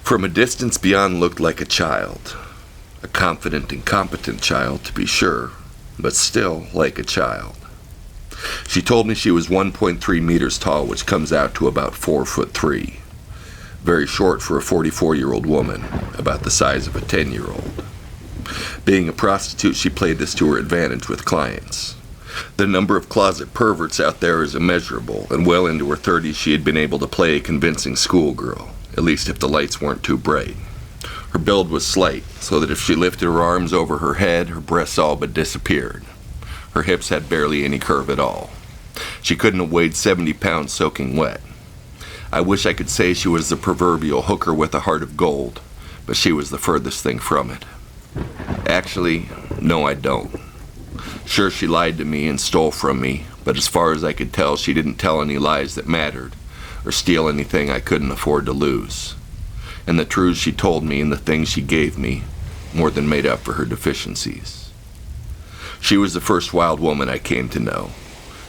From a distance beyond looked like a child. A confident and competent child, to be sure, but still like a child. She told me she was 1.3 meters tall, which comes out to about 4'3". Very short for a 44-year-old woman, about the size of a 10-year-old. Being a prostitute, she played this to her advantage with clients. The number of closet perverts out there is immeasurable, and well into her 30s she had been able to play a convincing schoolgirl, at least if the lights weren't too bright. Her build was slight, so that if she lifted her arms over her head, her breasts all but disappeared. Her hips had barely any curve at all. She couldn't have weighed 70 pounds soaking wet. I wish I could say she was the proverbial hooker with a heart of gold, but she was the furthest thing from it. Actually, no, I don't. Sure, she lied to me and stole from me, but as far as I could tell, she didn't tell any lies that mattered, or steal anything I couldn't afford to lose. And the truths she told me and the things she gave me more than made up for her deficiencies. She was the first wild woman I came to know,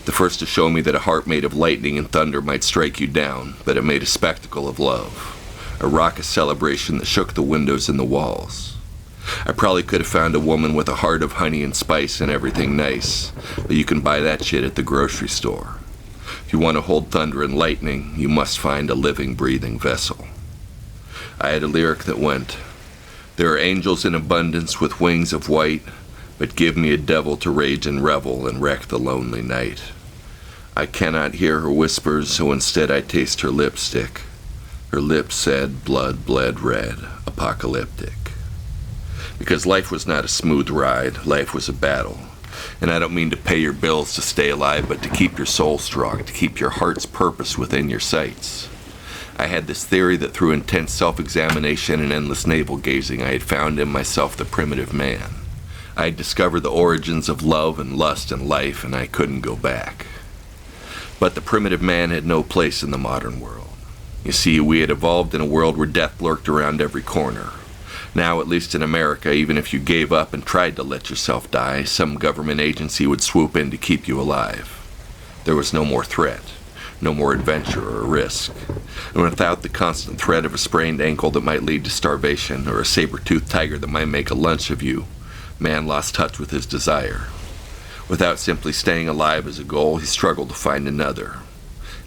the first to show me that a heart made of lightning and thunder might strike you down, but it made a spectacle of love, a raucous celebration that shook the windows and the walls. I probably could have found a woman with a heart of honey and spice and everything nice, but you can buy that shit at the grocery store. If you want to hold thunder and lightning, you must find a living, breathing vessel. I had a lyric that went, "There are angels in abundance with wings of white, but give me a devil to rage and revel and wreck the lonely night. I cannot hear her whispers, so instead I taste her lipstick. Her lips said, blood bled red, apocalyptic." Because life was not a smooth ride, life was a battle. And I don't mean to pay your bills to stay alive, but to keep your soul strong, to keep your heart's purpose within your sights. I had this theory that through intense self-examination and endless navel-gazing, I had found in myself the primitive man. I had discovered the origins of love and lust and life, and I couldn't go back. But the primitive man had no place in the modern world. You see, we had evolved in a world where death lurked around every corner. Now, at least in America, even if you gave up and tried to let yourself die, some government agency would swoop in to keep you alive. There was no more threat, no more adventure or risk. And without the constant threat of a sprained ankle that might lead to starvation, or a saber-toothed tiger that might make a lunch of you, man lost touch with his desire. Without simply staying alive as a goal, he struggled to find another.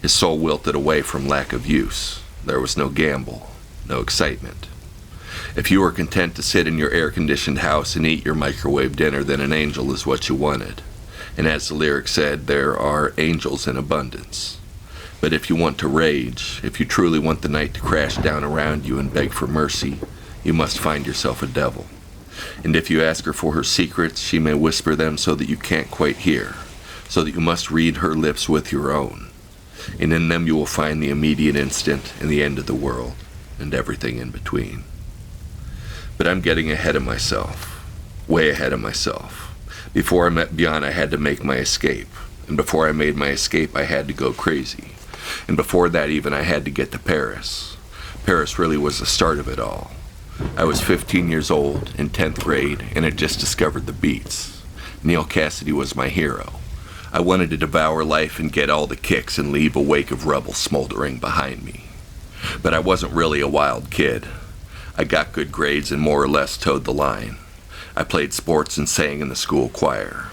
His soul wilted away from lack of use. There was no gamble, no excitement. If you were content to sit in your air-conditioned house and eat your microwave dinner, then an angel is what you wanted. And as the lyric said, there are angels in abundance. But if you want to rage, if you truly want the night to crash down around you and beg for mercy, you must find yourself a devil. And if you ask her for her secrets, she may whisper them so that you can't quite hear, so that you must read her lips with your own. And in them you will find the immediate instant and the end of the world, and everything in between. But I'm getting ahead of myself, way ahead of myself. Before I met Bjorn, I had to make my escape. And before I made my escape, I had to go crazy. And before that even, I had to get to Paris. Paris really was the start of it all. I was 15 years old, in 10th grade, and had just discovered the beats. Neil Cassidy was my hero. I wanted to devour life and get all the kicks and leave a wake of rubble smoldering behind me. But I wasn't really a wild kid. I got good grades and more or less towed the line. I played sports and sang in the school choir.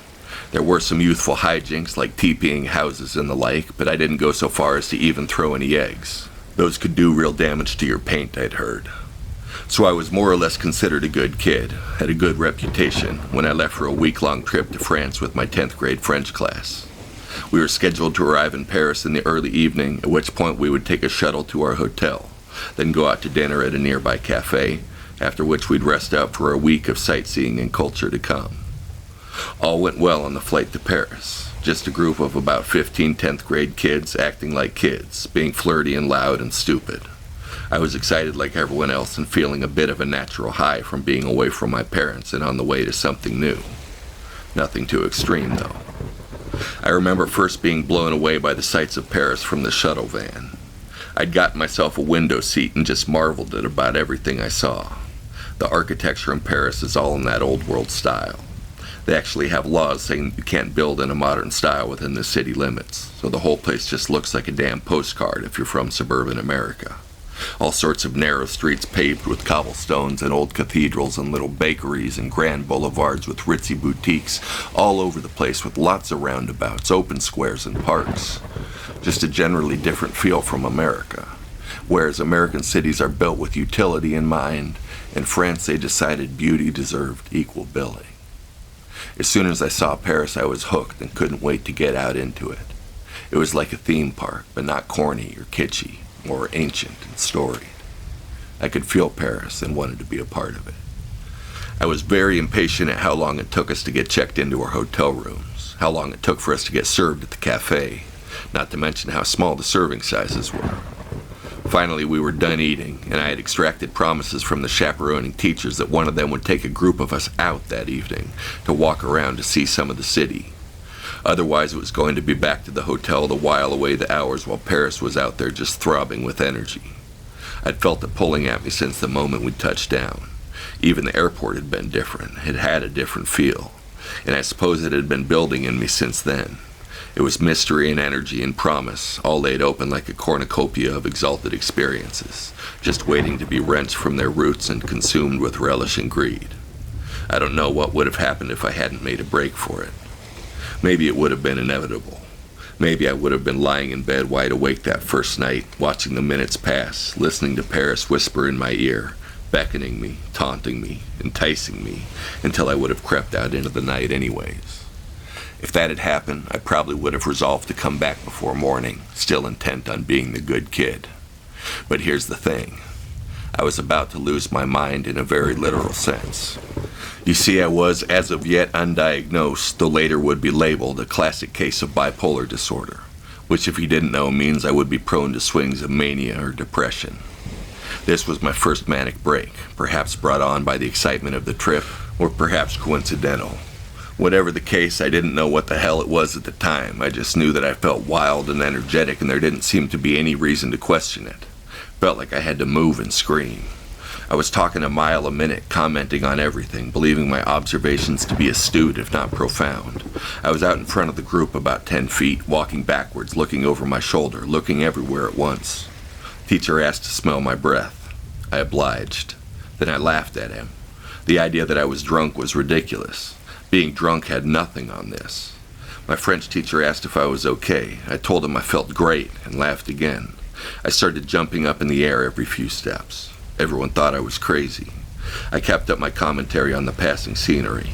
There were some youthful hijinks like TPing houses and the like, but I didn't go so far as to even throw any eggs. Those could do real damage to your paint, I'd heard. So I was more or less considered a good kid, had a good reputation, when I left for a week-long trip to France with my 10th grade French class. We were scheduled to arrive in Paris in the early evening, at which point we would take a shuttle to our hotel, then go out to dinner at a nearby cafe, after which we'd rest up for a week of sightseeing and culture to come. All went well on the flight to Paris. Just a group of about 15 10th grade kids acting like kids, being flirty and loud and stupid. I was excited like everyone else and feeling a bit of a natural high from being away from my parents and on the way to something new. Nothing too extreme, though. I remember first being blown away by the sights of Paris from the shuttle van. I'd gotten myself a window seat and just marveled at about everything I saw. The architecture in Paris is all in that old world style. They actually have laws saying you can't build in a modern style within the city limits, so the whole place just looks like a damn postcard if you're from suburban America. All sorts of narrow streets paved with cobblestones and old cathedrals and little bakeries and grand boulevards with ritzy boutiques all over the place with lots of roundabouts, open squares, and parks. Just a generally different feel from America. Whereas American cities are built with utility in mind, in France they decided beauty deserved equal billing. As soon as I saw Paris, I was hooked and couldn't wait to get out into it. It was like a theme park, but not corny or kitschy, more ancient and storied. I could feel Paris and wanted to be a part of it. I was very impatient at how long it took us to get checked into our hotel rooms, how long it took for us to get served at the cafe, not to mention how small the serving sizes were. Finally, we were done eating, and I had extracted promises from the chaperoning teachers that one of them would take a group of us out that evening to walk around to see some of the city. Otherwise, it was going to be back to the hotel to while away the hours while Paris was out there just throbbing with energy. I'd felt it pulling at me since the moment we touched down. Even the airport had been different. It had a different feel, and I suppose it had been building in me since then. It was mystery and energy and promise, all laid open like a cornucopia of exalted experiences, just waiting to be wrenched from their roots and consumed with relish and greed. I don't know what would have happened if I hadn't made a break for it. Maybe it would have been inevitable. Maybe I would have been lying in bed wide awake that first night, watching the minutes pass, listening to Paris whisper in my ear, beckoning me, taunting me, enticing me, until I would have crept out into the night anyways. If that had happened, I probably would have resolved to come back before morning, still intent on being the good kid. But here's the thing. I was about to lose my mind in a very literal sense. You see, I was, as of yet, undiagnosed, though later would be labeled a classic case of bipolar disorder, which if you didn't know means I would be prone to swings of mania or depression. This was my first manic break, perhaps brought on by the excitement of the trip, or perhaps coincidental. Whatever the case, I didn't know what the hell it was at the time. I just knew that I felt wild and energetic, and there didn't seem to be any reason to question it. Felt like I had to move and scream. I was talking a mile a minute, commenting on everything, believing my observations to be astute if not profound. I was out in front of the group about 10 feet, walking backwards, looking over my shoulder, looking everywhere at once. Teacher asked to smell my breath. I obliged. Then I laughed at him. The idea that I was drunk was ridiculous. Being drunk had nothing on this. My French teacher asked if I was okay. I told him I felt great and laughed again. I started jumping up in the air every few steps. Everyone thought I was crazy. I kept up my commentary on the passing scenery.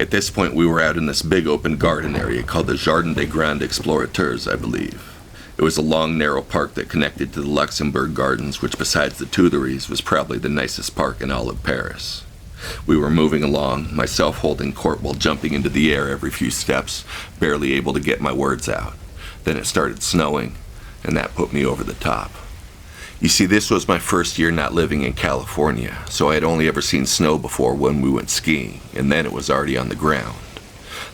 At this point, we were out in this big open garden area called the Jardin des Grands Explorateurs, I believe. It was a long, narrow park that connected to the Luxembourg Gardens, which besides the Tuileries was probably the nicest park in all of Paris. We were moving along, myself holding court while jumping into the air every few steps, barely able to get my words out. Then it started snowing, and that put me over the top. You see, this was my first year not living in California, so I had only ever seen snow before when we went skiing, and then it was already on the ground.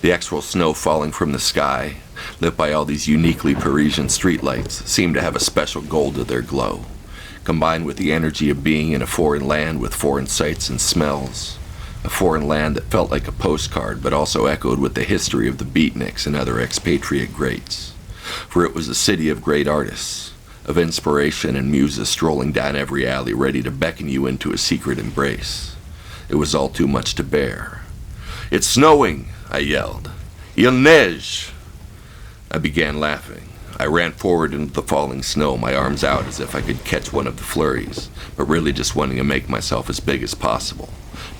The actual snow falling from the sky, lit by all these uniquely Parisian streetlights, seemed to have a special gold to their glow. Combined with the energy of being in a foreign land with foreign sights and smells. A foreign land that felt like a postcard, but also echoed with the history of the beatniks and other expatriate greats. For it was a city of great artists, of inspiration and muses strolling down every alley ready to beckon you into a secret embrace. It was all too much to bear. "It's snowing!" I yelled. "Il neige!" I began laughing. I ran forward into the falling snow, my arms out as if I could catch one of the flurries, but really just wanting to make myself as big as possible,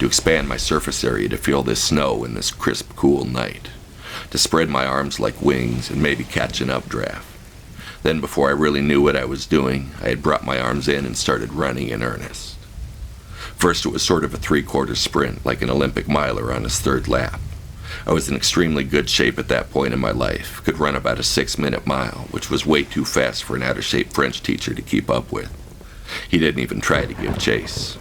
to expand my surface area to feel this snow in this crisp, cool night, to spread my arms like wings and maybe catch an updraft. Then before I really knew what I was doing, I had brought my arms in and started running in earnest. First it was sort of a three-quarter sprint, like an Olympic miler on his third lap. I was in extremely good shape at that point in my life, could run about a 6-minute mile, which was way too fast for an out-of-shape French teacher to keep up with. He didn't even try to give chase.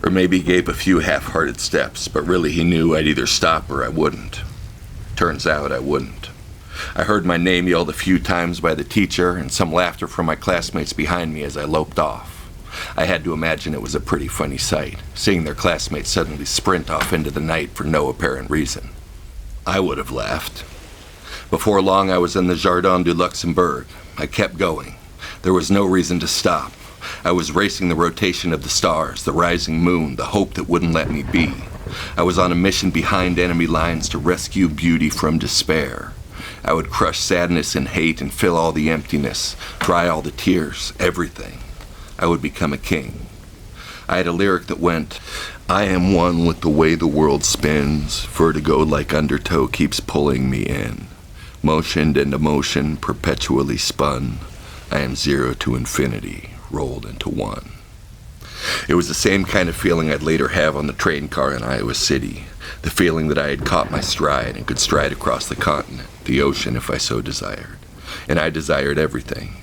Or maybe he gave a few half-hearted steps, but really he knew I'd either stop or I wouldn't. Turns out I wouldn't. I heard my name yelled a few times by the teacher and some laughter from my classmates behind me as I loped off. I had to imagine it was a pretty funny sight, seeing their classmates suddenly sprint off into the night for no apparent reason. I would have laughed. Before long, I was in the Jardin du Luxembourg. I kept going. There was no reason to stop. I was racing the rotation of the stars, the rising moon, the hope that wouldn't let me be. I was on a mission behind enemy lines to rescue beauty from despair. I would crush sadness and hate and fill all the emptiness, dry all the tears, everything. I would become a king. I had a lyric that went, I am one with the way the world spins, vertigo like undertow keeps pulling me in. Motioned and emotion perpetually spun, I am zero to infinity, rolled into one. It was the same kind of feeling I'd later have on the train car in Iowa City, the feeling that I had caught my stride and could stride across the continent, the ocean if I so desired. And I desired everything.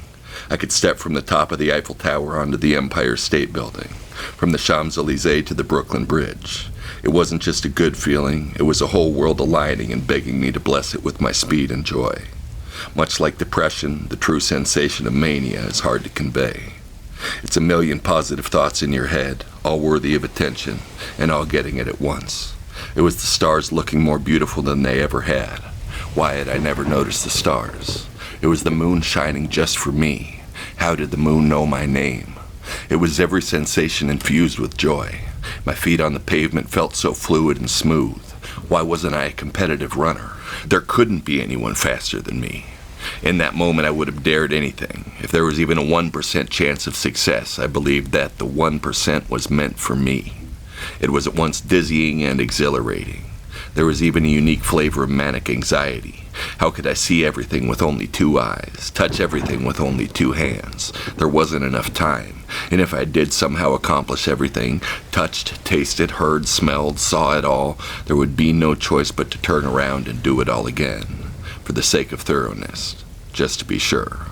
I could step from the top of the Eiffel Tower onto the Empire State Building, from the Champs-Élysées to the Brooklyn Bridge. It wasn't just a good feeling, it was a whole world aligning and begging me to bless it with my speed and joy. Much like depression, the true sensation of mania is hard to convey. It's a million positive thoughts in your head, all worthy of attention, and all getting it at once. It was the stars looking more beautiful than they ever had. Why had I never noticed the stars? It was the moon shining just for me. How did the moon know my name? It was every sensation infused with joy. My feet on the pavement felt so fluid and smooth. Why wasn't I a competitive runner? There couldn't be anyone faster than me. In that moment, I would have dared anything. If there was even a 1% chance of success, I believed that the 1% was meant for me. It was at once dizzying and exhilarating. There was even a unique flavor of manic anxiety. How could I see everything with only 2 eyes, touch everything with only 2 hands? There wasn't enough time. And if I did somehow accomplish everything, touched, tasted, heard, smelled, saw it all, there would be no choice but to turn around and do it all again. For the sake of thoroughness, just to be sure.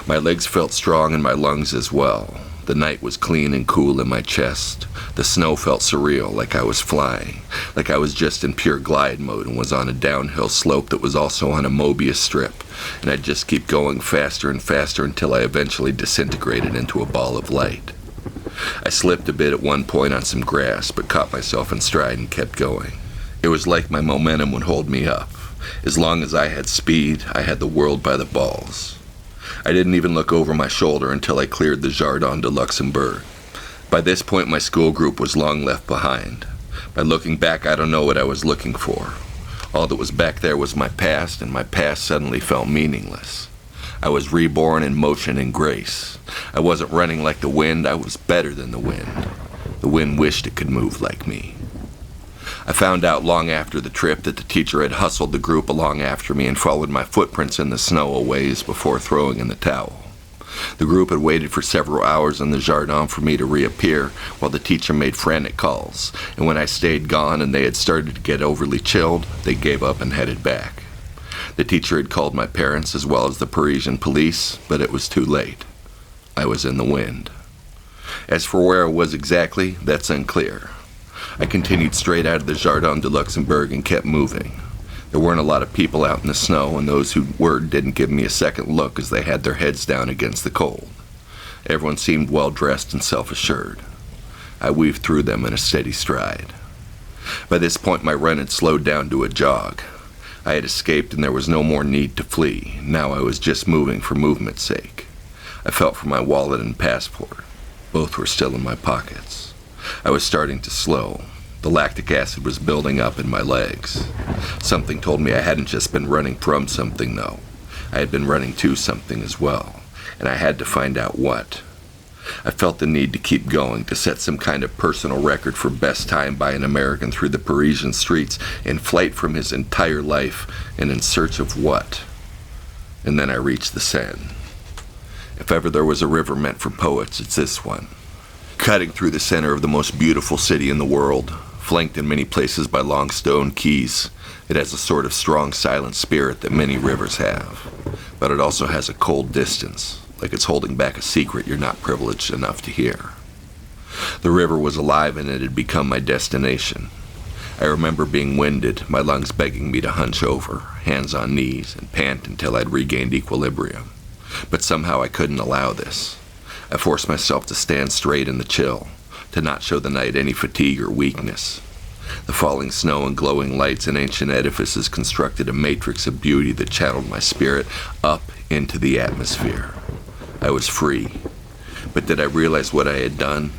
My legs felt strong and my lungs as well. The night was clean and cool in my chest. The snow felt surreal, like I was flying, like I was just in pure glide mode and was on a downhill slope that was also on a Mobius strip, and I'd just keep going faster and faster until I eventually disintegrated into a ball of light. I slipped a bit at one point on some grass, but caught myself in stride and kept going. It was like my momentum would hold me up. As long as I had speed, I had the world by the balls. I didn't even look over my shoulder until I cleared the Jardin de Luxembourg. By this point, my school group was long left behind. By looking back, I don't know what I was looking for. All that was back there was my past, and my past suddenly felt meaningless. I was reborn in motion and grace. I wasn't running like the wind, I was better than the wind. The wind wished it could move like me. I found out long after the trip that the teacher had hustled the group along after me and followed my footprints in the snow a ways before throwing in the towel. The group had waited for several hours in the Jardin for me to reappear while the teacher made frantic calls, and when I stayed gone and they had started to get overly chilled, they gave up and headed back. The teacher had called my parents as well as the Parisian police, but it was too late. I was in the wind. As for where I was exactly, that's unclear. I continued straight out of the Jardin de Luxembourg and kept moving. There weren't a lot of people out in the snow, and those who were didn't give me a second look as they had their heads down against the cold. Everyone seemed well-dressed and self-assured. I weaved through them in a steady stride. By this point, my run had slowed down to a jog. I had escaped, and there was no more need to flee. Now I was just moving for movement's sake. I felt for my wallet and passport. Both were still in my pockets. I was starting to slow. The lactic acid was building up in my legs. Something told me I hadn't just been running from something, though. I had been running to something as well, and I had to find out what. I felt the need to keep going, to set some kind of personal record for best time by an American through the Parisian streets, in flight from his entire life, and in search of what? And then I reached the Seine. If ever there was a river meant for poets, it's this one. Cutting through the center of the most beautiful city in the world, flanked in many places by long stone quays, it has a sort of strong, silent spirit that many rivers have. But it also has a cold distance, like it's holding back a secret you're not privileged enough to hear. The river was alive and it had become my destination. I remember being winded, my lungs begging me to hunch over, hands on knees, and pant until I'd regained equilibrium. But somehow I couldn't allow this. I forced myself to stand straight in the chill, to not show the night any fatigue or weakness. The falling snow and glowing lights in ancient edifices constructed a matrix of beauty that channeled my spirit up into the atmosphere. I was free. But did I realize what I had done?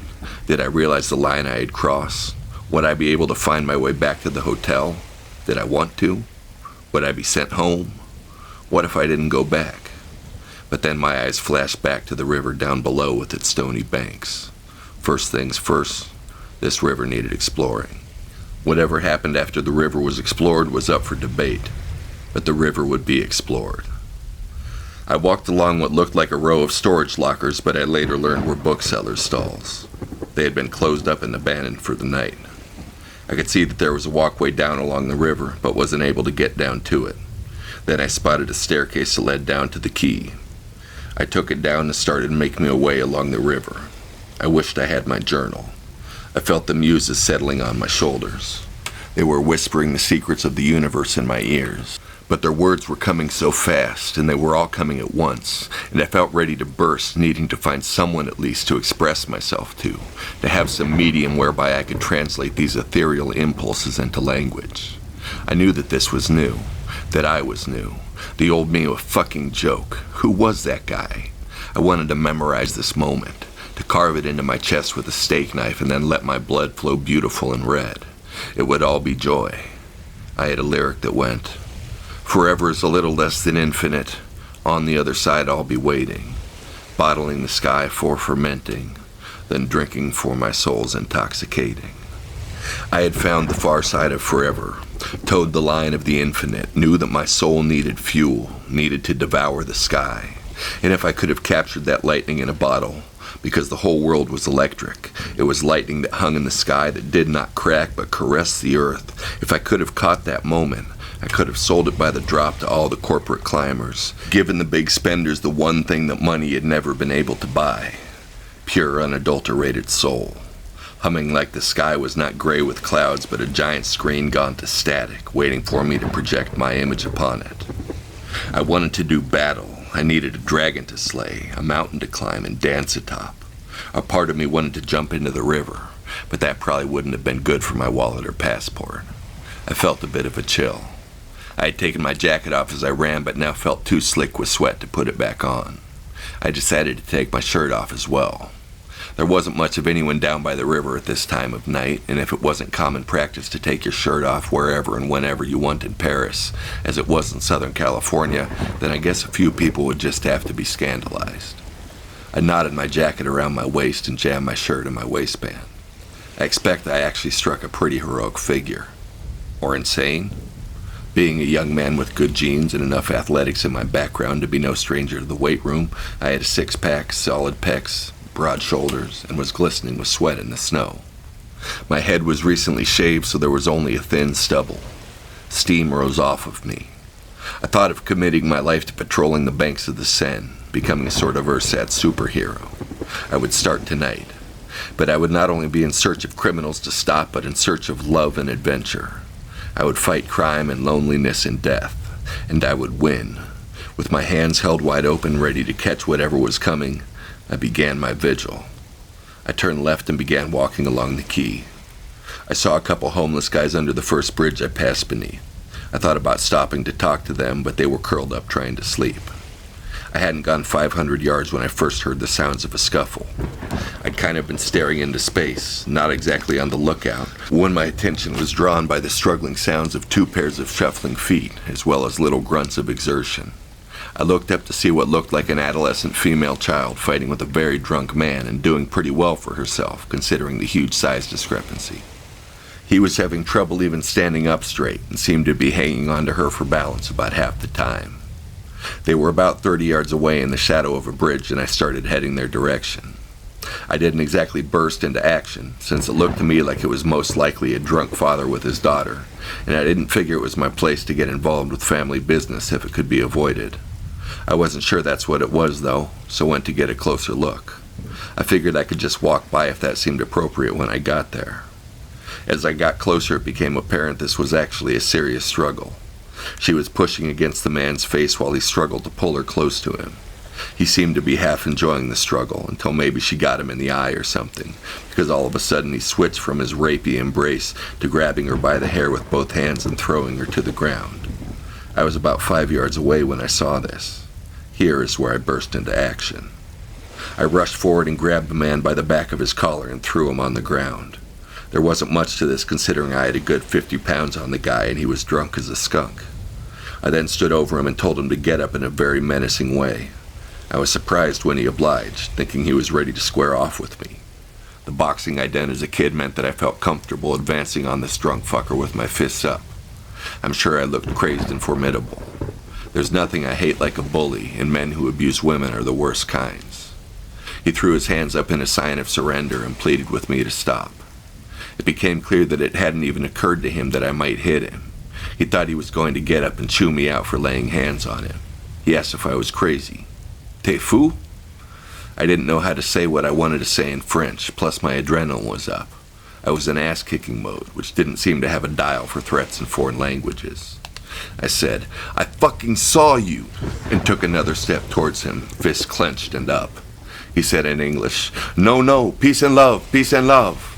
Did I realize the line I had crossed? Would I be able to find my way back to the hotel? Did I want to? Would I be sent home? What if I didn't go back? But then my eyes flashed back to the river down below with its stony banks. First things first, this river needed exploring. Whatever happened after the river was explored was up for debate, but the river would be explored. I walked along what looked like a row of storage lockers, but I later learned were booksellers' stalls. They had been closed up and abandoned for the night. I could see that there was a walkway down along the river, but wasn't able to get down to it. Then I spotted a staircase that led down to the quay. I took it down and started making my way along the river. I wished I had my journal. I felt the muses settling on my shoulders. They were whispering the secrets of the universe in my ears. But their words were coming so fast, and they were all coming at once, and I felt ready to burst, needing to find someone at least to express myself to have some medium whereby I could translate these ethereal impulses into language. I knew that this was new, that I was new. The old me a fucking joke. Who was that guy? I wanted to memorize this moment, to carve it into my chest with a steak knife and then let my blood flow beautiful and red. It would all be joy. I had a lyric that went, "Forever is a little less than infinite. On the other side I'll be waiting, bottling the sky for fermenting, then drinking for my soul's intoxicating." I had found the far side of forever, towed the line of the infinite, knew that my soul needed fuel, needed to devour the sky. And if I could have captured that lightning in a bottle, because the whole world was electric, it was lightning that hung in the sky that did not crack but caressed the earth. If I could have caught that moment, I could have sold it by the drop to all the corporate climbers, given the big spenders the one thing that money had never been able to buy: pure, unadulterated soul. Humming like the sky was not gray with clouds, but a giant screen gone to static, waiting for me to project my image upon it. I wanted to do battle. I needed a dragon to slay, a mountain to climb and dance atop. A part of me wanted to jump into the river, but that probably wouldn't have been good for my wallet or passport. I felt a bit of a chill. I had taken my jacket off as I ran, but now felt too slick with sweat to put it back on. I decided to take my shirt off as well. There wasn't much of anyone down by the river at this time of night, and if it wasn't common practice to take your shirt off wherever and whenever you want in Paris, as it was in Southern California, then I guess a few people would just have to be scandalized. I knotted my jacket around my waist and jammed my shirt in my waistband. I expect I actually struck a pretty heroic figure. Or insane? Being a young man with good genes and enough athletics in my background to be no stranger to the weight room, I had a six-pack, solid pecs, broad shoulders, and was glistening with sweat in the snow. My head was recently shaved, so there was only a thin stubble. Steam rose off of me. I thought of committing my life to patrolling the banks of the Seine, becoming a sort of ersatz superhero. I would start tonight. But I would not only be in search of criminals to stop, but in search of love and adventure. I would fight crime and loneliness and death, and I would win. With my hands held wide open, ready to catch whatever was coming, I began my vigil. I turned left and began walking along the quay. I saw a couple homeless guys under the first bridge I passed beneath. I thought about stopping to talk to them, but they were curled up trying to sleep. I hadn't gone 500 yards when I first heard the sounds of a scuffle. I'd kind of been staring into space, not exactly on the lookout, when my attention was drawn by the struggling sounds of two pairs of shuffling feet, as well as little grunts of exertion. I looked up to see what looked like an adolescent female child fighting with a very drunk man and doing pretty well for herself, considering the huge size discrepancy. He was having trouble even standing up straight and seemed to be hanging on to her for balance about half the time. They were about 30 yards away in the shadow of a bridge, and I started heading their direction. I didn't exactly burst into action, since it looked to me like it was most likely a drunk father with his daughter, and I didn't figure it was my place to get involved with family business if it could be avoided. I wasn't sure that's what it was, though, so went to get a closer look. I figured I could just walk by if that seemed appropriate when I got there. As I got closer, it became apparent this was actually a serious struggle. She was pushing against the man's face while he struggled to pull her close to him. He seemed to be half enjoying the struggle, until maybe she got him in the eye or something, because all of a sudden he switched from his rapey embrace to grabbing her by the hair with both hands and throwing her to the ground. I was about 5 yards away when I saw this. Here is where I burst into action. I rushed forward and grabbed the man by the back of his collar and threw him on the ground. There wasn't much to this considering I had a good 50 pounds on the guy and he was drunk as a skunk. I then stood over him and told him to get up in a very menacing way. I was surprised when he obliged, thinking he was ready to square off with me. The boxing I'd done as a kid meant that I felt comfortable advancing on this drunk fucker with my fists up. I'm sure I looked crazed and formidable. There's nothing I hate like a bully, and men who abuse women are the worst kinds. He threw his hands up in a sign of surrender and pleaded with me to stop. It became clear that it hadn't even occurred to him that I might hit him. He thought he was going to get up and chew me out for laying hands on him. He asked if I was crazy. T'es fou? I didn't know how to say what I wanted to say in French, plus my adrenaline was up. I was in ass-kicking mode, which didn't seem to have a dial for threats in foreign languages. I said, "I fucking saw you," and took another step towards him, fists clenched and up. He said in English, No, peace and love, peace and love."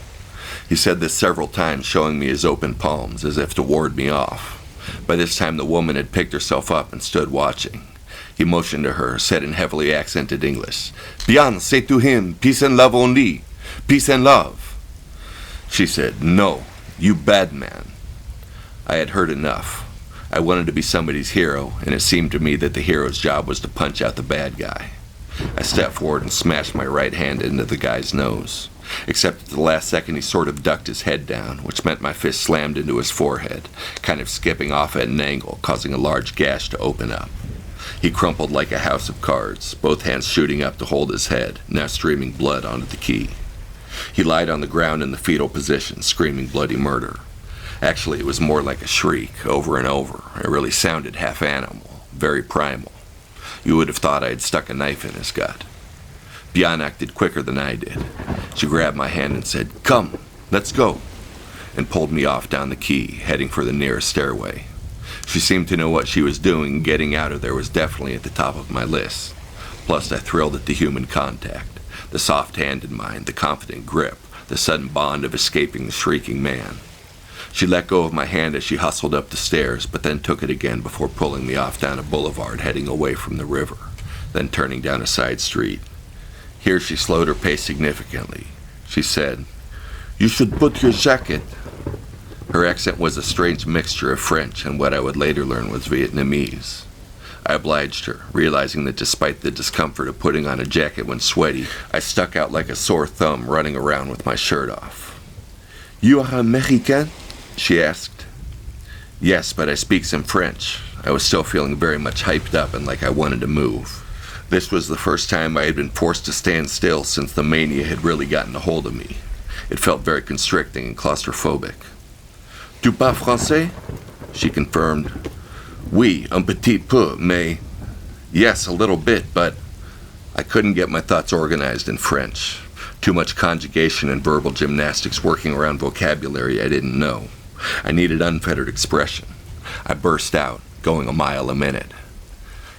He said this several times, showing me his open palms, as if to ward me off. By this time the woman had picked herself up and stood watching. He motioned to her, said in heavily accented English, "Bien, say to him, peace and love only, peace and love." She said, "No, you bad man." I had heard enough. I wanted to be somebody's hero, and it seemed to me that the hero's job was to punch out the bad guy. I stepped forward and smashed my right hand into the guy's nose. Except at the last second he sort of ducked his head down, which meant my fist slammed into his forehead, kind of skipping off at an angle, causing a large gash to open up. He crumpled like a house of cards, both hands shooting up to hold his head, now streaming blood onto the key. He lied on the ground in the fetal position, screaming bloody murder. Actually, it was more like a shriek, over and over. It really sounded half animal, very primal. You would have thought I had stuck a knife in his gut. Bian acted quicker than I did. She grabbed my hand and said, "Come, let's go," and pulled me off down the quay, heading for the nearest stairway. She seemed to know what she was doing, and getting out of there was definitely at the top of my list. Plus, I thrilled at the human contact, the soft hand in mine, the confident grip, the sudden bond of escaping the shrieking man. She let go of my hand as she hustled up the stairs, but then took it again before pulling me off down a boulevard heading away from the river, then turning down a side street. Here she slowed her pace significantly. She said, "You should put your jacket." Her accent was a strange mixture of French and what I would later learn was Vietnamese. I obliged her, realizing that despite the discomfort of putting on a jacket when sweaty, I stuck out like a sore thumb running around with my shirt off. "You are American?" she asked. "Yes, but I speak some French." I was still feeling very much hyped up and like I wanted to move. This was the first time I had been forced to stand still since the mania had really gotten a hold of me. It felt very constricting and claustrophobic. "Tu parles français?" she confirmed. "Oui, un petit peu, mais..." Yes, a little bit, but... I couldn't get my thoughts organized in French. Too much conjugation and verbal gymnastics working around vocabulary I didn't know. I needed unfettered expression. I burst out, going a mile a minute.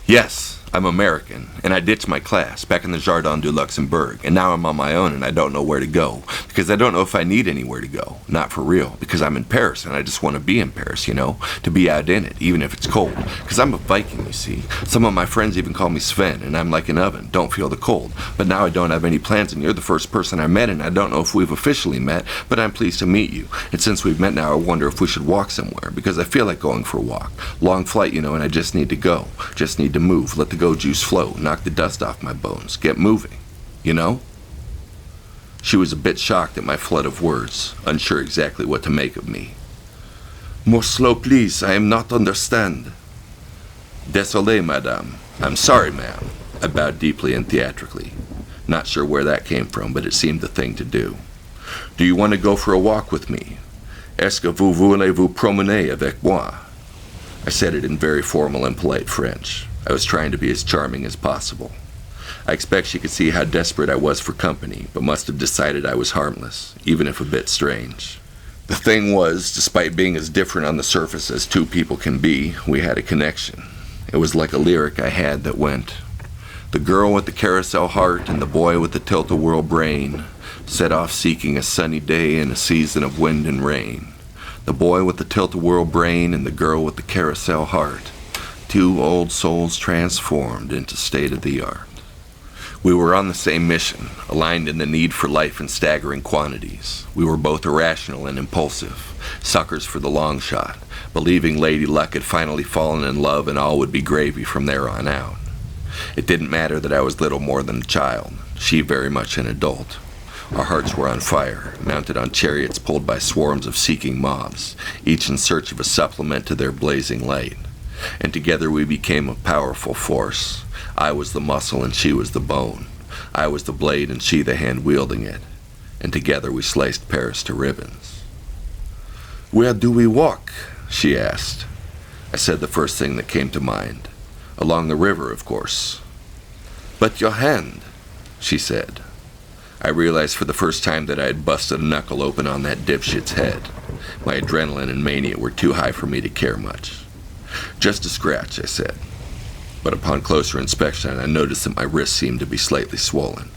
"Yes, I'm American, and I ditched my class back in the Jardin du Luxembourg, and now I'm on my own and I don't know where to go, because I don't know if I need anywhere to go, not for real, because I'm in Paris and I just want to be in Paris, you know, to be out in it, even if it's cold, because I'm a Viking, you see. Some of my friends even call me Sven, and I'm like an oven, don't feel the cold, but now I don't have any plans, and you're the first person I met, and I don't know if we've officially met, but I'm pleased to meet you, and since we've met now, I wonder if we should walk somewhere, because I feel like going for a walk. Long flight, you know, and I just need to go, just need to move, let the go juice flow, knock the dust off my bones, get moving, you know?" She was a bit shocked at my flood of words, unsure exactly what to make of me. "More slow, please, I am not understand." "Désolé, madame. I'm sorry, ma'am." I bowed deeply and theatrically. Not sure where that came from, but it seemed the thing to do. "Do you want to go for a walk with me? Est-ce que vous voulez vous promener avec moi?" I said it in very formal and polite French. I was trying to be as charming as possible. I expect she could see how desperate I was for company, but must have decided I was harmless, even if a bit strange. The thing was, despite being as different on the surface as two people can be, we had a connection. It was like a lyric I had that went, "The girl with the carousel heart and the boy with the tilt-a-whirl brain set off seeking a sunny day in a season of wind and rain. The boy with the tilt-a-whirl brain and the girl with the carousel heart. Two old souls transformed into state-of-the-art." We were on the same mission, aligned in the need for life in staggering quantities. We were both irrational and impulsive, suckers for the long shot, believing Lady Luck had finally fallen in love and all would be gravy from there on out. It didn't matter that I was little more than a child, she very much an adult. Our hearts were on fire, mounted on chariots pulled by swarms of seeking mobs, each in search of a supplement to their blazing light. And together we became a powerful force. I was the muscle and she was the bone. I was the blade and she the hand wielding it. And together we sliced Paris to ribbons. "Where do we walk?" she asked. I said the first thing that came to mind. "Along the river, of course." "But your hand," she said. I realized for the first time that I had busted a knuckle open on that dipshit's head. My adrenaline and mania were too high for me to care much. "Just a scratch," I said. But upon closer inspection, I noticed that my wrist seemed to be slightly swollen.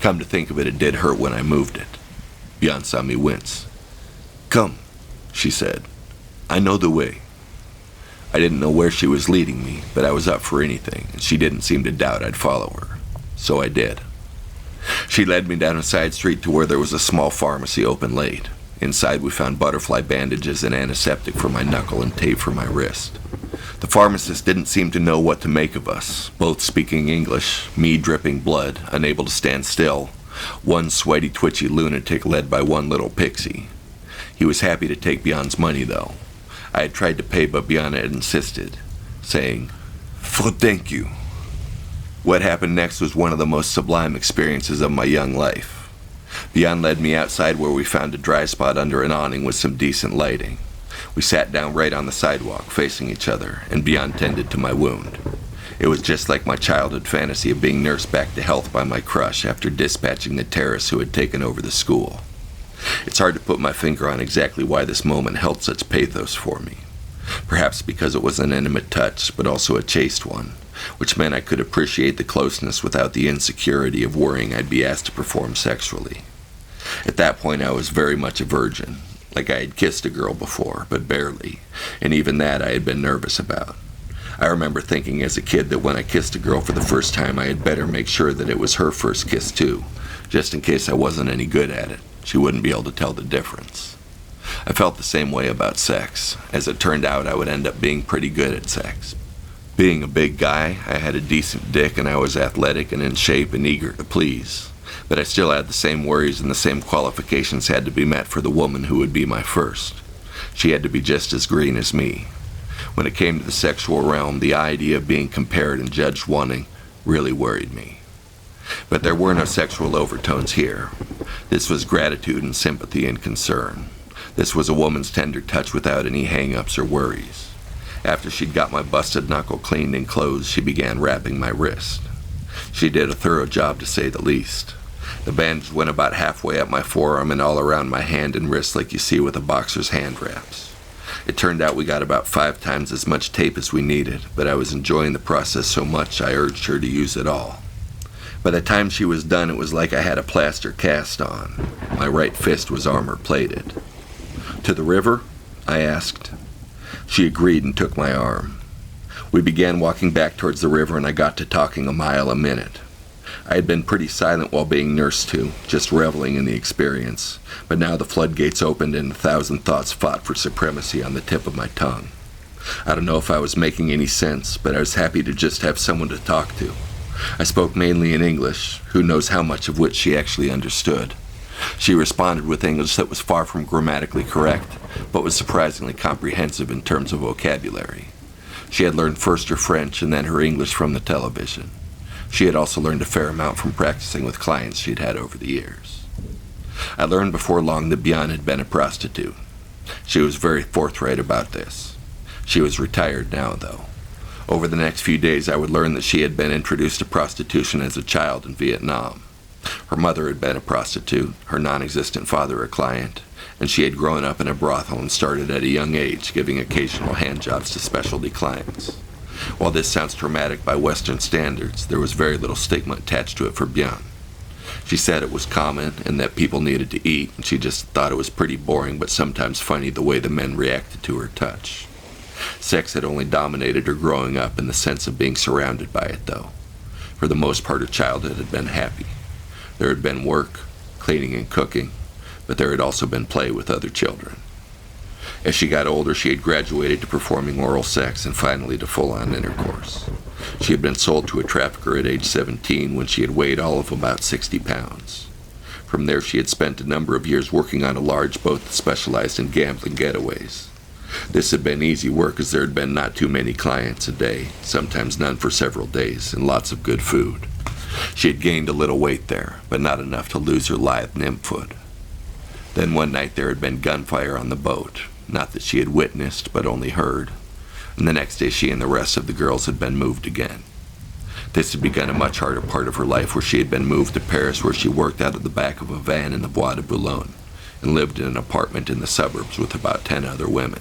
Come to think of it, it did hurt when I moved it. Beyonce saw me wince. "Come," she said. "I know the way." I didn't know where she was leading me, but I was up for anything, and she didn't seem to doubt I'd follow her. So I did. She led me down a side street to where there was a small pharmacy open late. Inside we found butterfly bandages and antiseptic for my knuckle and tape for my wrist. The pharmacist didn't seem to know what to make of us, both speaking English, me dripping blood, unable to stand still, one sweaty, twitchy lunatic led by one little pixie. He was happy to take Bjorn's money, though. I had tried to pay, but Bjorn had insisted, saying, "For thank you." What happened next was one of the most sublime experiences of my young life. Bjorn led me outside where we found a dry spot under an awning with some decent lighting. We sat down right on the sidewalk, facing each other, and Bjorn tended to my wound. It was just like my childhood fantasy of being nursed back to health by my crush after dispatching the terrorists who had taken over the school. It's hard to put my finger on exactly why this moment held such pathos for me. Perhaps because it was an intimate touch, but also a chaste one, which meant I could appreciate the closeness without the insecurity of worrying I'd be asked to perform sexually. At that point I was very much a virgin, like I had kissed a girl before, but barely, and even that I had been nervous about. I remember thinking as a kid that when I kissed a girl for the first time I had better make sure that it was her first kiss too, just in case I wasn't any good at it. She wouldn't be able to tell the difference. I felt the same way about sex. As it turned out, I would end up being pretty good at sex. Being a big guy, I had a decent dick and I was athletic and in shape and eager to please. But I still had the same worries and the same qualifications had to be met for the woman who would be my first. She had to be just as green as me. When it came to the sexual realm, the idea of being compared and judged wanting really worried me. But there were no sexual overtones here. This was gratitude and sympathy and concern. This was a woman's tender touch without any hang-ups or worries. After she'd got my busted knuckle cleaned and closed, she began wrapping my wrist. She did a thorough job, to say the least. The bandage went about halfway up my forearm and all around my hand and wrist like you see with a boxer's hand wraps. It turned out we got about 5 times as much tape as we needed, but I was enjoying the process so much I urged her to use it all. By the time she was done, it was like I had a plaster cast on. My right fist was armor-plated. "To the river?" I asked. She agreed and took my arm. We began walking back towards the river and I got to talking a mile a minute. I had been pretty silent while being nursed to, just reveling in the experience, but now the floodgates opened and 1,000 thoughts fought for supremacy on the tip of my tongue. I don't know if I was making any sense, but I was happy to just have someone to talk to. I spoke mainly in English, who knows how much of which she actually understood. She responded with English that was far from grammatically correct, but was surprisingly comprehensive in terms of vocabulary. She had learned first her French and then her English from the television. She had also learned a fair amount from practicing with clients she'd had over the years. I learned before long that Bjorn had been a prostitute. She was very forthright about this. She was retired now, though. Over the next few days I would learn that she had been introduced to prostitution as a child in Vietnam. Her mother had been a prostitute, her non-existent father a client, and she had grown up in a brothel and started at a young age giving occasional handjobs to specialty clients. While this sounds traumatic by Western standards, there was very little stigma attached to it for Bjorn. She said it was common and that people needed to eat, and she just thought it was pretty boring but sometimes funny the way the men reacted to her touch. Sex had only dominated her growing up in the sense of being surrounded by it, though. For the most part, her childhood had been happy. There had been work, cleaning and cooking, but there had also been play with other children. As she got older, she had graduated to performing oral sex and finally to full-on intercourse. She had been sold to a trafficker at age 17 when she had weighed all of about 60 pounds. From there, she had spent a number of years working on a large boat that specialized in gambling getaways. This had been easy work as there had been not too many clients a day, sometimes none for several days, and lots of good food. She had gained a little weight there, but not enough to lose her lithe nymphood. Then one night there had been gunfire on the boat, not that she had witnessed, but only heard, and the next day she and the rest of the girls had been moved again. This had begun a much harder part of her life where she had been moved to Paris, where she worked out of the back of a van in the Bois de Boulogne and lived in an apartment in the suburbs with about 10 other women.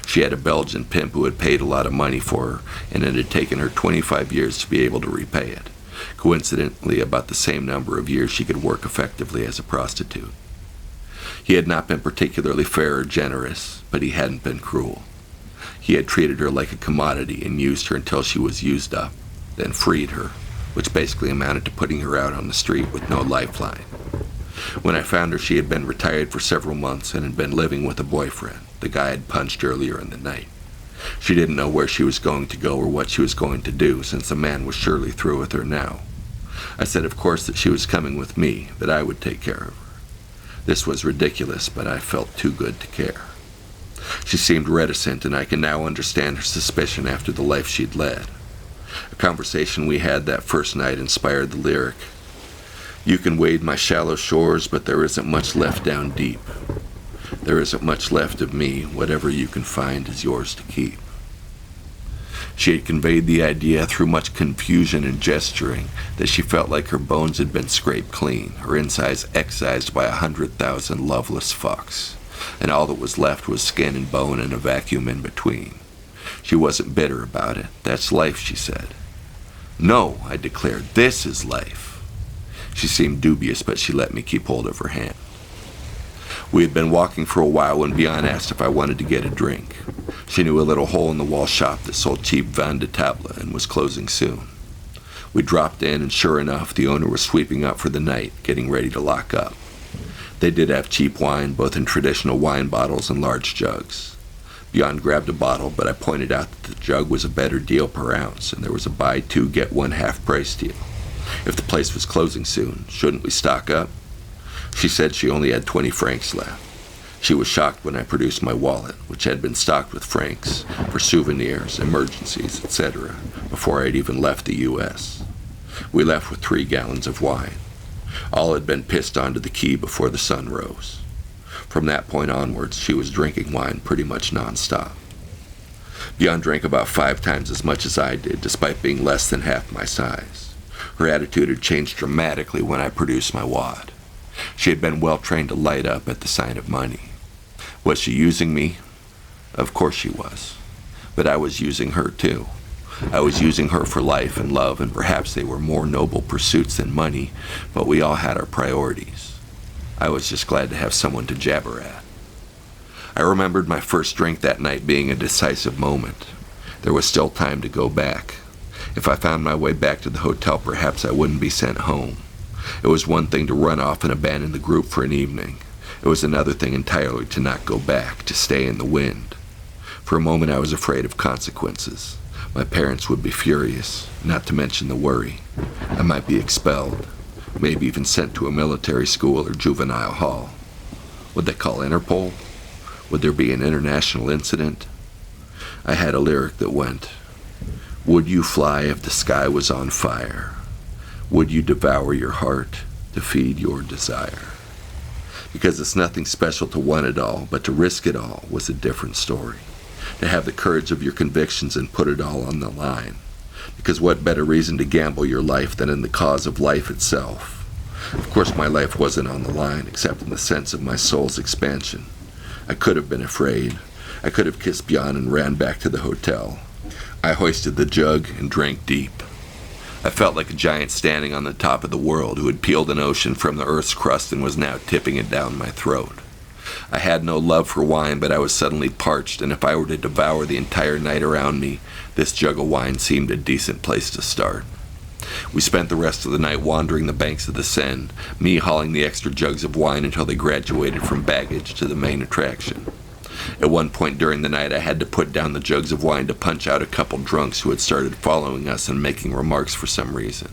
She had a Belgian pimp who had paid a lot of money for her, and it had taken her 25 years to be able to repay it. Coincidentally, about the same number of years she could work effectively as a prostitute. He had not been particularly fair or generous, but he hadn't been cruel. He had treated her like a commodity and used her until she was used up, then freed her, which basically amounted to putting her out on the street with no lifeline. When I found her, she had been retired for several months and had been living with a boyfriend, the guy I'd punched earlier in the night. She didn't know where she was going to go or what she was going to do, since the man was surely through with her now. I said, of course, that she was coming with me, that I would take care of her. This was ridiculous, but I felt too good to care. She seemed reticent, and I can now understand her suspicion after the life she'd led. A conversation we had that first night inspired the lyric, "You can wade my shallow shores, but there isn't much left down deep. There isn't much left of me. Whatever you can find is yours to keep." She had conveyed the idea through much confusion and gesturing that she felt like her bones had been scraped clean, her insides excised by 100,000 loveless fucks, and all that was left was skin and bone and a vacuum in between. She wasn't bitter about it. That's life, she said. No, I declared, this is life. She seemed dubious, but she let me keep hold of her hand. We had been walking for a while when Bian asked if I wanted to get a drink. She knew a little hole-in-the-wall shop that sold cheap vin de table and was closing soon. We dropped in, and sure enough, the owner was sweeping up for the night, getting ready to lock up. They did have cheap wine, both in traditional wine bottles and large jugs. Bian grabbed a bottle, but I pointed out that the jug was a better deal per ounce, and there was a buy two, get one half price deal. If the place was closing soon, shouldn't we stock up? She said she only had 20 francs left. She was shocked when I produced my wallet, which had been stocked with francs for souvenirs, emergencies, etc., before I'd even left the U.S. We left with 3 gallons of wine. All had been pissed onto the quay before the sun rose. From that point onwards, she was drinking wine pretty much nonstop. Bian drank about 5 times as much as I did, despite being less than half my size. Her attitude had changed dramatically when I produced my wad. She had been well trained to light up at the sign of money. Was she using me? Of course she was. But I was using her too. I was using her for life and love, and perhaps they were more noble pursuits than money, but we all had our priorities. I was just glad to have someone to jabber at. I remembered my first drink that night being a decisive moment. There was still time to go back. If I found my way back to the hotel, perhaps I wouldn't be sent home. It was one thing to run off and abandon the group for an evening. It was another thing entirely to not go back, to stay in the wind. For a moment I was afraid of consequences. My parents would be furious, not to mention the worry. I might be expelled, maybe even sent to a military school or juvenile hall. Would they call Interpol? Would there be an international incident? I had a lyric that went, "Would you fly if the sky was on fire? Would you devour your heart to feed your desire?" Because it's nothing special to want it all, but to risk it all was a different story. To have the courage of your convictions and put it all on the line. Because what better reason to gamble your life than in the cause of life itself? Of course my life wasn't on the line, except in the sense of my soul's expansion. I could have been afraid. I could have kissed Bian and ran back to the hotel. I hoisted the jug and drank deep. I felt like a giant standing on the top of the world who had peeled an ocean from the earth's crust and was now tipping it down my throat. I had no love for wine, but I was suddenly parched, and if I were to devour the entire night around me, this jug of wine seemed a decent place to start. We spent the rest of the night wandering the banks of the Seine, me hauling the extra jugs of wine until they graduated from baggage to the main attraction. At one point during the night, I had to put down the jugs of wine to punch out a couple drunks who had started following us and making remarks for some reason.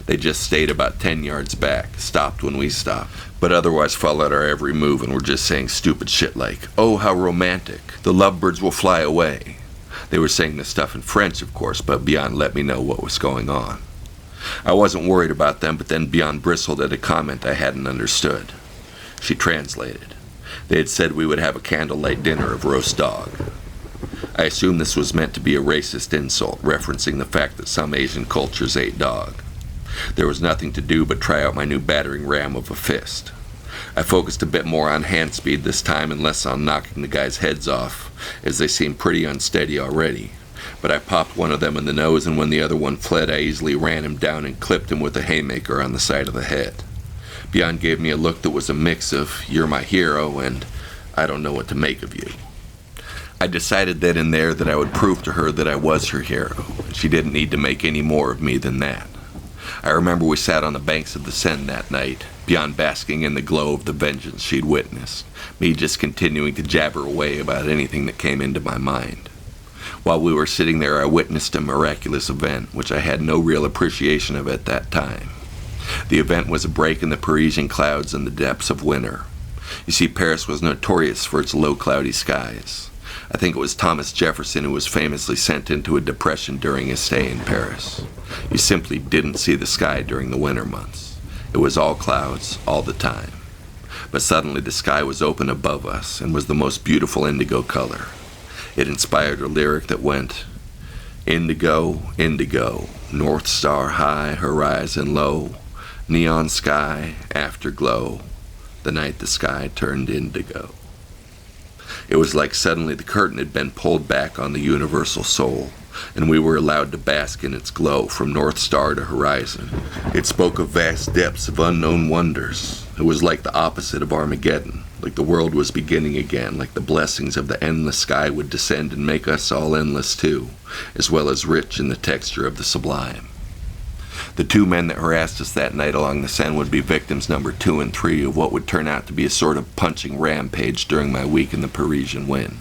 They just stayed about 10 yards back, stopped when we stopped, but otherwise followed our every move and were just saying stupid shit like, "Oh, how romantic. The lovebirds will fly away." They were saying this stuff in French, of course, but Beyond let me know what was going on. I wasn't worried about them, but then Beyond bristled at a comment I hadn't understood. She translated. They had said we would have a candlelight dinner of roast dog. I assumed this was meant to be a racist insult, referencing the fact that some Asian cultures ate dog. There was nothing to do but try out my new battering ram of a fist. I focused a bit more on hand speed this time and less on knocking the guys' heads off, as they seemed pretty unsteady already. But I popped one of them in the nose, and when the other one fled, I easily ran him down and clipped him with a haymaker on the side of the head. Beyond gave me a look that was a mix of, "You're my hero," and "I don't know what to make of you." I decided then and there that I would prove to her that I was her hero, and she didn't need to make any more of me than that. I remember we sat on the banks of the Seine that night, Beyond basking in the glow of the vengeance she'd witnessed, me just continuing to jabber away about anything that came into my mind. While we were sitting there, I witnessed a miraculous event, which I had no real appreciation of at that time. The event was a break in the Parisian clouds in the depths of winter. You see, Paris was notorious for its low, cloudy skies. I think it was Thomas Jefferson who was famously sent into a depression during his stay in Paris. You simply didn't see the sky during the winter months. It was all clouds, all the time. But suddenly the sky was open above us and was the most beautiful indigo color. It inspired a lyric that went, "Indigo, indigo, North Star high, horizon low, neon sky, afterglow, the night the sky turned indigo." It was like suddenly the curtain had been pulled back on the universal soul, and we were allowed to bask in its glow from North Star to horizon. It spoke of vast depths of unknown wonders. It was like the opposite of Armageddon, like the world was beginning again, like the blessings of the endless sky would descend and make us all endless too, as well as rich in the texture of the sublime. The two men that harassed us that night along the Seine would be victims number 2 and 3 of what would turn out to be a sort of punching rampage during my week in the Parisian wind.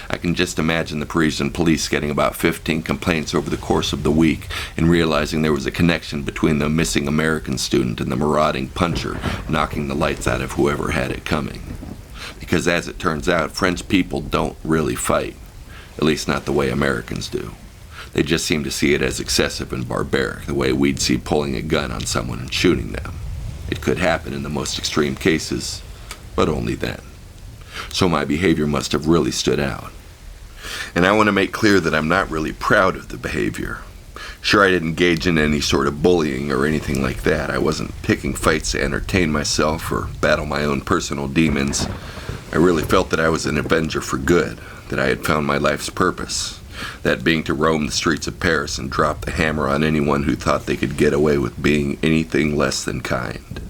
I can just imagine the Parisian police getting about 15 complaints over the course of the week and realizing there was a connection between the missing American student and the marauding puncher knocking the lights out of whoever had it coming. Because as it turns out, French people don't really fight, at least not the way Americans do. They just seem to see it as excessive and barbaric, the way we'd see pulling a gun on someone and shooting them. It could happen in the most extreme cases, but only then. So my behavior must have really stood out. And I want to make clear that I'm not really proud of the behavior. Sure, I didn't engage in any sort of bullying or anything like that. I wasn't picking fights to entertain myself or battle my own personal demons. I really felt that I was an avenger for good, that I had found my life's purpose, that being to roam the streets of Paris and drop the hammer on anyone who thought they could get away with being anything less than kind.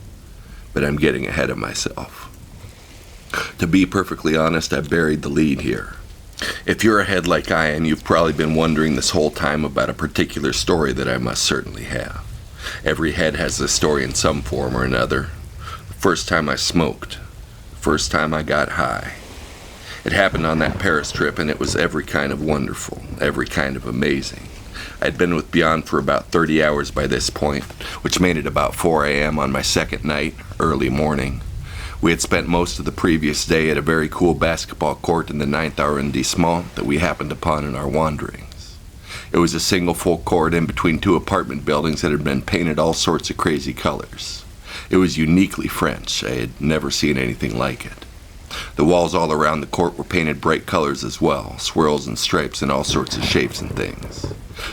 But I'm getting ahead of myself. To be perfectly honest, I buried the lead here. If you're a head like I am, you've probably been wondering this whole time about a particular story that I must certainly have. Every head has a story in some form or another. The first time I smoked. The first time I got high. It happened on that Paris trip, and it was every kind of wonderful, every kind of amazing. I'd been with Beyond for about 30 hours by this point, which made it about 4 a.m. on my second night, early morning. We had spent most of the previous day at a very cool basketball court in the 9th arrondissement that we happened upon in our wanderings. It was a single full court in between 2 apartment buildings that had been painted all sorts of crazy colors. It was uniquely French. I had never seen anything like it. The walls all around the court were painted bright colors as well, swirls and stripes in all sorts of shapes and things.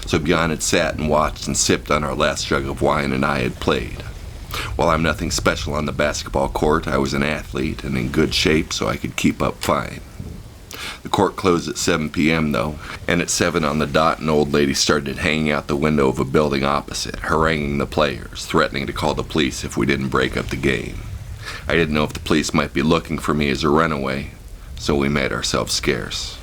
So Beyond had sat and watched and sipped on our last jug of wine, and I had played. While I'm nothing special on the basketball court, I was an athlete and in good shape so I could keep up fine. The court closed at 7 p.m. though, and at 7 on the dot an old lady started hanging out the window of a building opposite, haranguing the players, threatening to call the police if we didn't break up the game. I didn't know if the police might be looking for me as a runaway, so we made ourselves scarce.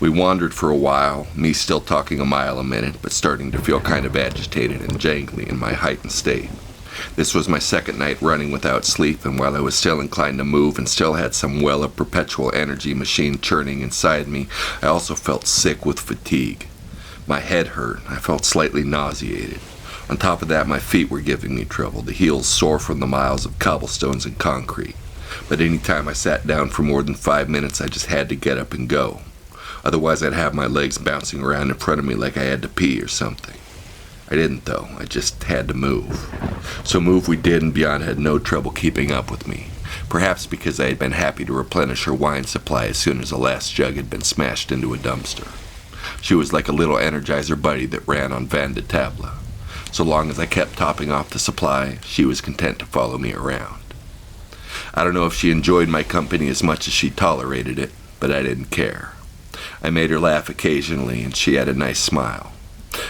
We wandered for a while, me still talking a mile a minute, but starting to feel kind of agitated and jangly in my heightened state. This was my second night running without sleep, and while I was still inclined to move and still had some well of perpetual energy machine churning inside me, I also felt sick with fatigue. My head hurt. I felt slightly nauseated. On top of that, my feet were giving me trouble, the heels sore from the miles of cobblestones and concrete. But any time I sat down for more than 5 minutes, I just had to get up and go. Otherwise, I'd have my legs bouncing around in front of me like I had to pee or something. I didn't, though. I just had to move. So move we did, and Beyond had no trouble keeping up with me. Perhaps because I had been happy to replenish her wine supply as soon as the last jug had been smashed into a dumpster. She was like a little Energizer buddy that ran on Van de Table. So long as I kept topping off the supply, she was content to follow me around. I don't know if she enjoyed my company as much as she tolerated it, but I didn't care. I made her laugh occasionally, and she had a nice smile.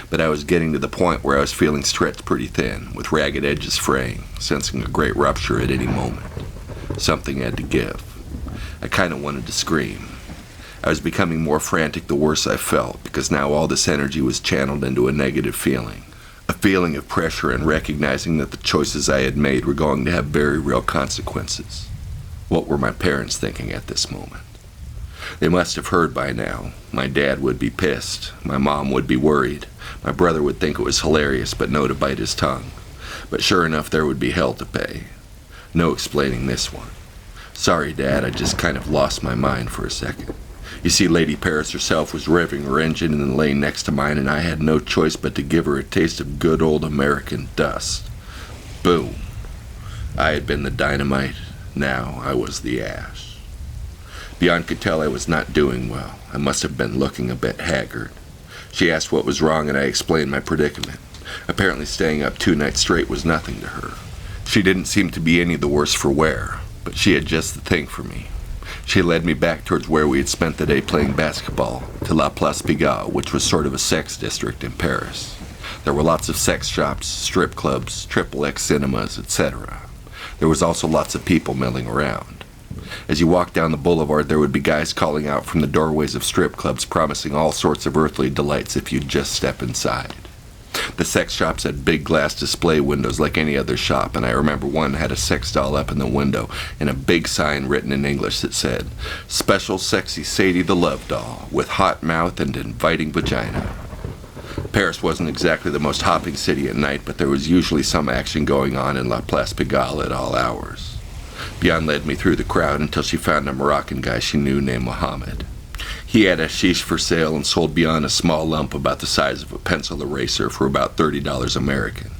But I was getting to the point where I was feeling stretched pretty thin, with ragged edges fraying, sensing a great rupture at any moment. Something had to give. I kind of wanted to scream. I was becoming more frantic the worse I felt, because now all this energy was channeled into a negative feeling. A feeling of pressure and recognizing that the choices I had made were going to have very real consequences. What were my parents thinking at this moment? They must have heard by now. My dad would be pissed. My mom would be worried. My brother would think it was hilarious but know to bite his tongue. But sure enough, there would be hell to pay. No explaining this one. Sorry, Dad, I just kind of lost my mind for a second. You see, Lady Paris herself was revving her engine in the lane next to mine, and I had no choice but to give her a taste of good old American dust. Boom. I had been the dynamite. Now I was the ash. Beyond could tell I was not doing well. I must have been looking a bit haggard. She asked what was wrong, and I explained my predicament. Apparently staying up 2 nights straight was nothing to her. She didn't seem to be any the worse for wear, but she had just the thing for me. She led me back towards where we had spent the day playing basketball, to La Place Pigalle, which was sort of a sex district in Paris. There were lots of sex shops, strip clubs, XXX cinemas, etc. There was also lots of people milling around. As you walked down the boulevard, there would be guys calling out from the doorways of strip clubs, promising all sorts of earthly delights if you'd just step inside. The sex shops had big glass display windows like any other shop, and I remember one had a sex doll up in the window and a big sign written in English that said, "Special Sexy Sadie the Love Doll, with hot mouth and inviting vagina." Paris wasn't exactly the most hopping city at night, but there was usually some action going on in La Place Pigalle at all hours. Beyond led me through the crowd until she found a Moroccan guy she knew named Mohammed. He had hashish for sale and sold Beyond a small lump about the size of a pencil eraser for about $30 American.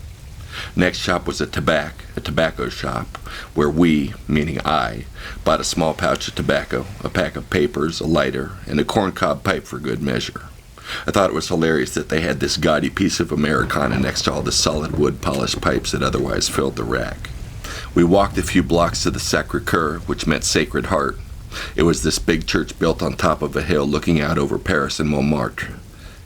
Next shop was a tobacco shop, where we, meaning I, bought a small pouch of tobacco, a pack of papers, a lighter, and a corncob pipe for good measure. I thought it was hilarious that they had this gaudy piece of Americana next to all the solid wood polished pipes that otherwise filled the rack. We walked a few blocks to the Sacré-Cœur, which meant Sacred Heart. It was this big church built on top of a hill looking out over Paris and Montmartre.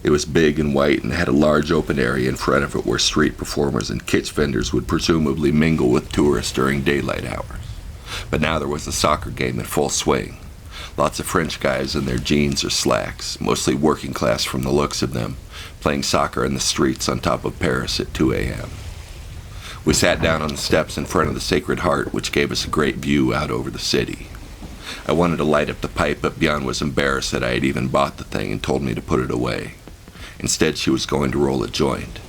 It was big and white and had a large open area in front of it where street performers and kitsch vendors would presumably mingle with tourists during daylight hours. But now there was a soccer game in full swing. Lots of French guys in their jeans or slacks, mostly working class from the looks of them, playing soccer in the streets on top of Paris at 2 a.m. We sat down on the steps in front of the Sacred Heart, which gave us a great view out over the city. I wanted to light up the pipe, but Beyond was embarrassed that I had even bought the thing and told me to put it away. Instead, she was going to roll a joint.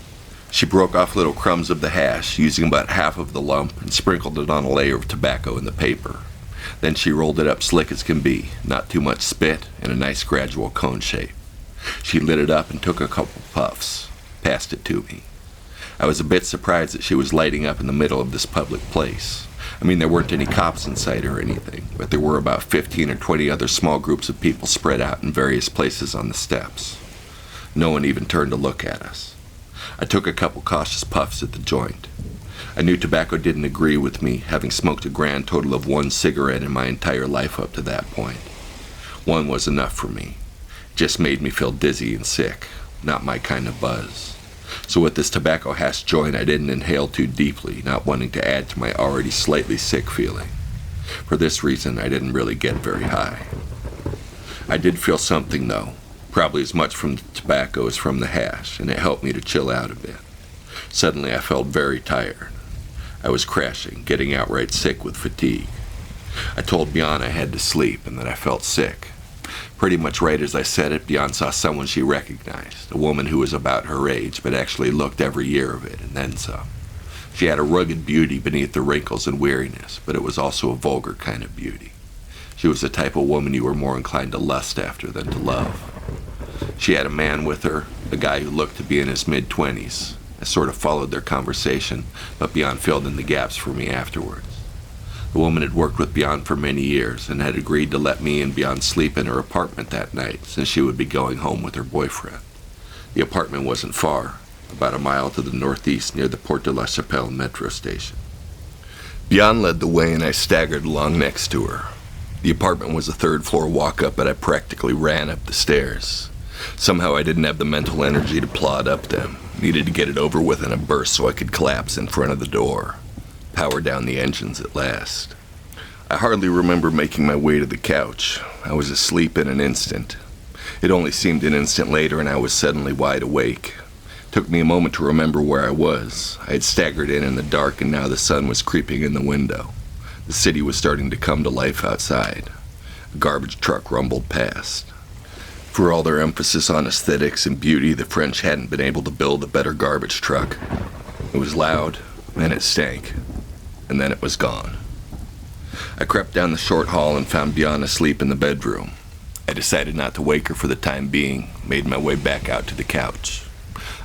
She broke off little crumbs of the hash, using about half of the lump, and sprinkled it on a layer of tobacco in the paper. Then she rolled it up slick as can be, not too much spit, in a nice gradual cone shape. She lit it up and took a couple puffs, passed it to me. I was a bit surprised that she was lighting up in the middle of this public place. I mean, there weren't any cops in sight or anything, but there were about 15 or 20 other small groups of people spread out in various places on the steps. No one even turned to look at us. I took a couple cautious puffs at the joint. I knew tobacco didn't agree with me, having smoked a grand total of 1 cigarette in my entire life up to that point. One was enough for me. It just made me feel dizzy and sick, not my kind of buzz. So with this tobacco hash joint, I didn't inhale too deeply, not wanting to add to my already slightly sick feeling. For this reason, I didn't really get very high. I did feel something, though, probably as much from the tobacco as from the hash, and it helped me to chill out a bit. Suddenly I felt very tired. I was crashing, getting outright sick with fatigue. I told Bjorn I had to sleep and that I felt sick. Pretty much right as I said it, Bjorn saw someone she recognized, a woman who was about her age, but actually looked every year of it, and then some. She had a rugged beauty beneath the wrinkles and weariness, but it was also a vulgar kind of beauty. She was the type of woman you were more inclined to lust after than to love. She had a man with her, a guy who looked to be in his mid-20s. I sort of followed their conversation, but Bjorn filled in the gaps for me afterwards. The woman had worked with Bjorn for many years and had agreed to let me and Bjorn sleep in her apartment that night since she would be going home with her boyfriend. The apartment wasn't far, about a mile to the northeast near the Porte de la Chapelle metro station. Bjorn led the way and I staggered along next to her. The apartment was a third-floor walk-up, but I practically ran up the stairs. Somehow I didn't have the mental energy to plod up them. Needed to get it over with in a burst so I could collapse in front of the door. Power down the engines at last. I hardly remember making my way to the couch. I was asleep in an instant. It only seemed an instant later and I was suddenly wide awake. It took me a moment to remember where I was. I had staggered in the dark and now the sun was creeping in the window. The city was starting to come to life outside. A garbage truck rumbled past. For all their emphasis on aesthetics and beauty, the French hadn't been able to build a better garbage truck. It was loud, then it stank, and then it was gone. I crept down the short hall and found Bjorn asleep in the bedroom. I decided not to wake her for the time being, made my way back out to the couch.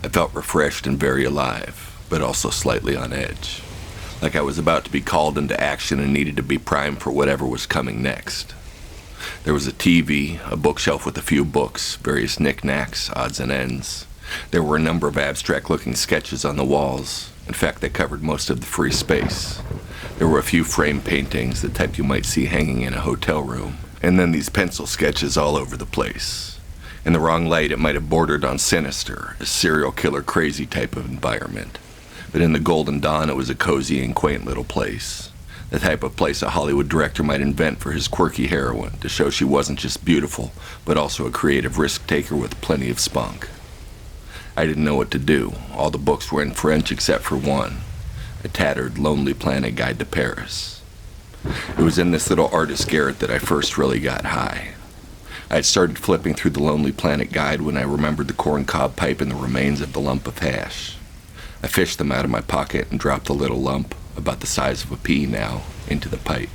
I felt refreshed and very alive, but also slightly on edge. Like I was about to be called into action and needed to be primed for whatever was coming next. There was a TV, a bookshelf with a few books, various knickknacks, odds and ends. There were a number of abstract-looking sketches on the walls. In fact, they covered most of the free space. There were a few frame paintings, the type you might see hanging in a hotel room, and then these pencil sketches all over the place. In the wrong light, it might have bordered on sinister, a serial killer crazy type of environment. But in the golden dawn, it was a cozy and quaint little place. The type of place a Hollywood director might invent for his quirky heroine to show she wasn't just beautiful, but also a creative risk-taker with plenty of spunk. I didn't know what to do. All the books were in French except for one, a tattered, Lonely Planet Guide to Paris. It was in this little artist garret that I first really got high. I had started flipping through the Lonely Planet Guide when I remembered the corncob pipe and the remains of the lump of hash. I fished them out of my pocket and dropped the little lump, about the size of a pea now, into the pipe.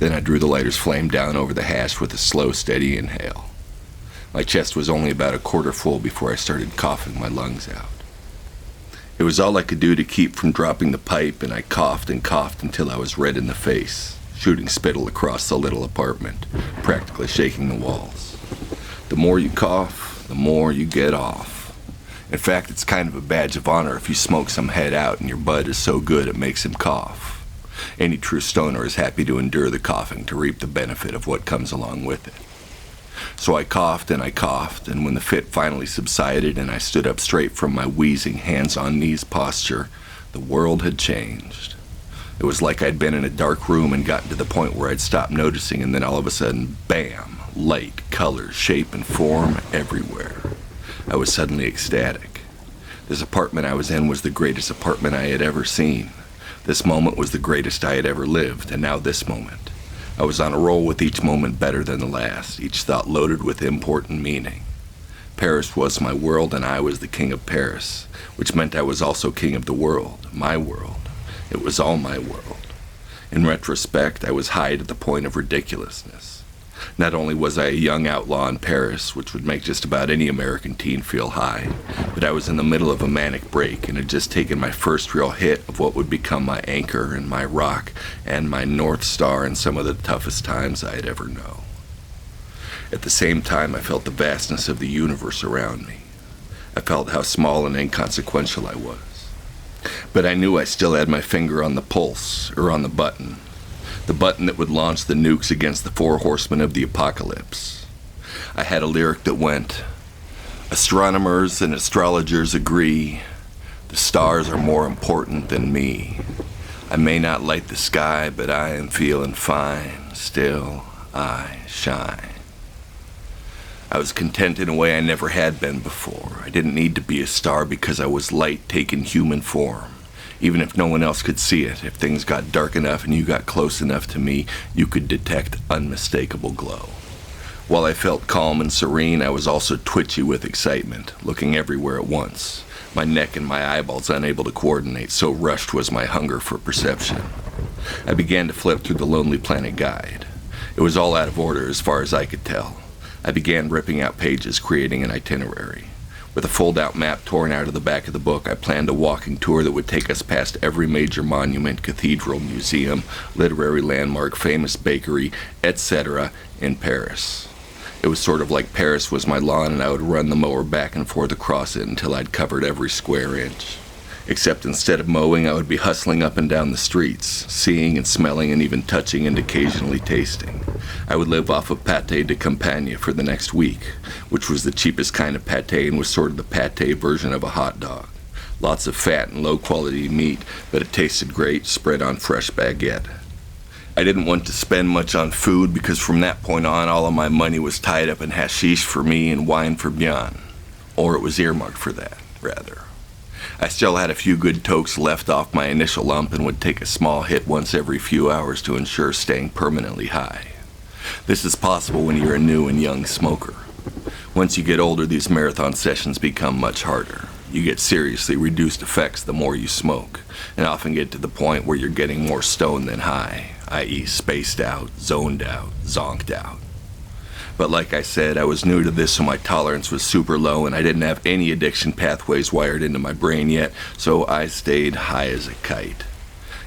Then I drew the lighter's flame down over the hash with a slow, steady inhale. My chest was only about a quarter full before I started coughing my lungs out. It was all I could do to keep from dropping the pipe, and I coughed and coughed until I was red in the face, shooting spittle across the little apartment, practically shaking the walls. The more you cough, the more you get off. In fact, it's kind of a badge of honor if you smoke some head out and your bud is so good it makes him cough. Any true stoner is happy to endure the coughing to reap the benefit of what comes along with it. So I coughed, and when the fit finally subsided and I stood up straight from my wheezing hands-on-knees posture, the world had changed. It was like I'd been in a dark room and gotten to the point where I'd stopped noticing, and then all of a sudden, bam, light, color, shape, and form everywhere. I was suddenly ecstatic. This apartment I was in was the greatest apartment I had ever seen. This moment was the greatest I had ever lived, and now this moment. I was on a roll with each moment better than the last, each thought loaded with import and meaning. Paris was my world, and I was the king of Paris, which meant I was also king of the world, my world. It was all my world. In retrospect, I was high to the point of ridiculousness. Not only was I a young outlaw in Paris, which would make just about any American teen feel high, but I was in the middle of a manic break and had just taken my first real hit of what would become my anchor and my rock and my North Star in some of the toughest times I had ever known. At the same time, I felt the vastness of the universe around me. I felt how small and inconsequential I was. But I knew I still had my finger on the pulse, or on the button that would launch the nukes against the four horsemen of the apocalypse. I had a lyric that went, "Astronomers and astrologers agree, the stars are more important than me. I may not light the sky, but I am feeling fine, still I shine." I was content in a way I never had been before. I didn't need to be a star because I was light taking human form. Even if no one else could see it, if things got dark enough and you got close enough to me, you could detect unmistakable glow. While I felt calm and serene, I was also twitchy with excitement, looking everywhere at once. My neck and my eyeballs unable to coordinate, so rushed was my hunger for perception. I began to flip through the Lonely Planet guide. It was all out of order as far as I could tell. I began ripping out pages, creating an itinerary. With a fold-out map torn out of the back of the book, I planned a walking tour that would take us past every major monument, cathedral, museum, literary landmark, famous bakery, etc. in Paris. It was sort of like Paris was my lawn and I would run the mower back and forth across it until I'd covered every square inch. Except instead of mowing, I would be hustling up and down the streets, seeing and smelling and even touching and occasionally tasting. I would live off of pâté de campagne for the next week, which was the cheapest kind of pâté and was sort of the pâté version of a hot dog. Lots of fat and low-quality meat, but it tasted great, spread on fresh baguette. I didn't want to spend much on food because from that point on, all of my money was tied up in hashish for me and wine for Björn. Or it was earmarked for that, rather. I still had a few good tokes left off my initial lump and would take a small hit once every few hours to ensure staying permanently high. This is possible when you're a new and young smoker. Once you get older, these marathon sessions become much harder. You get seriously reduced effects the more you smoke, and often get to the point where you're getting more stoned than high, i.e. spaced out, zoned out, zonked out. But like I said, I was new to this, so my tolerance was super low and I didn't have any addiction pathways wired into my brain yet, so I stayed high as a kite.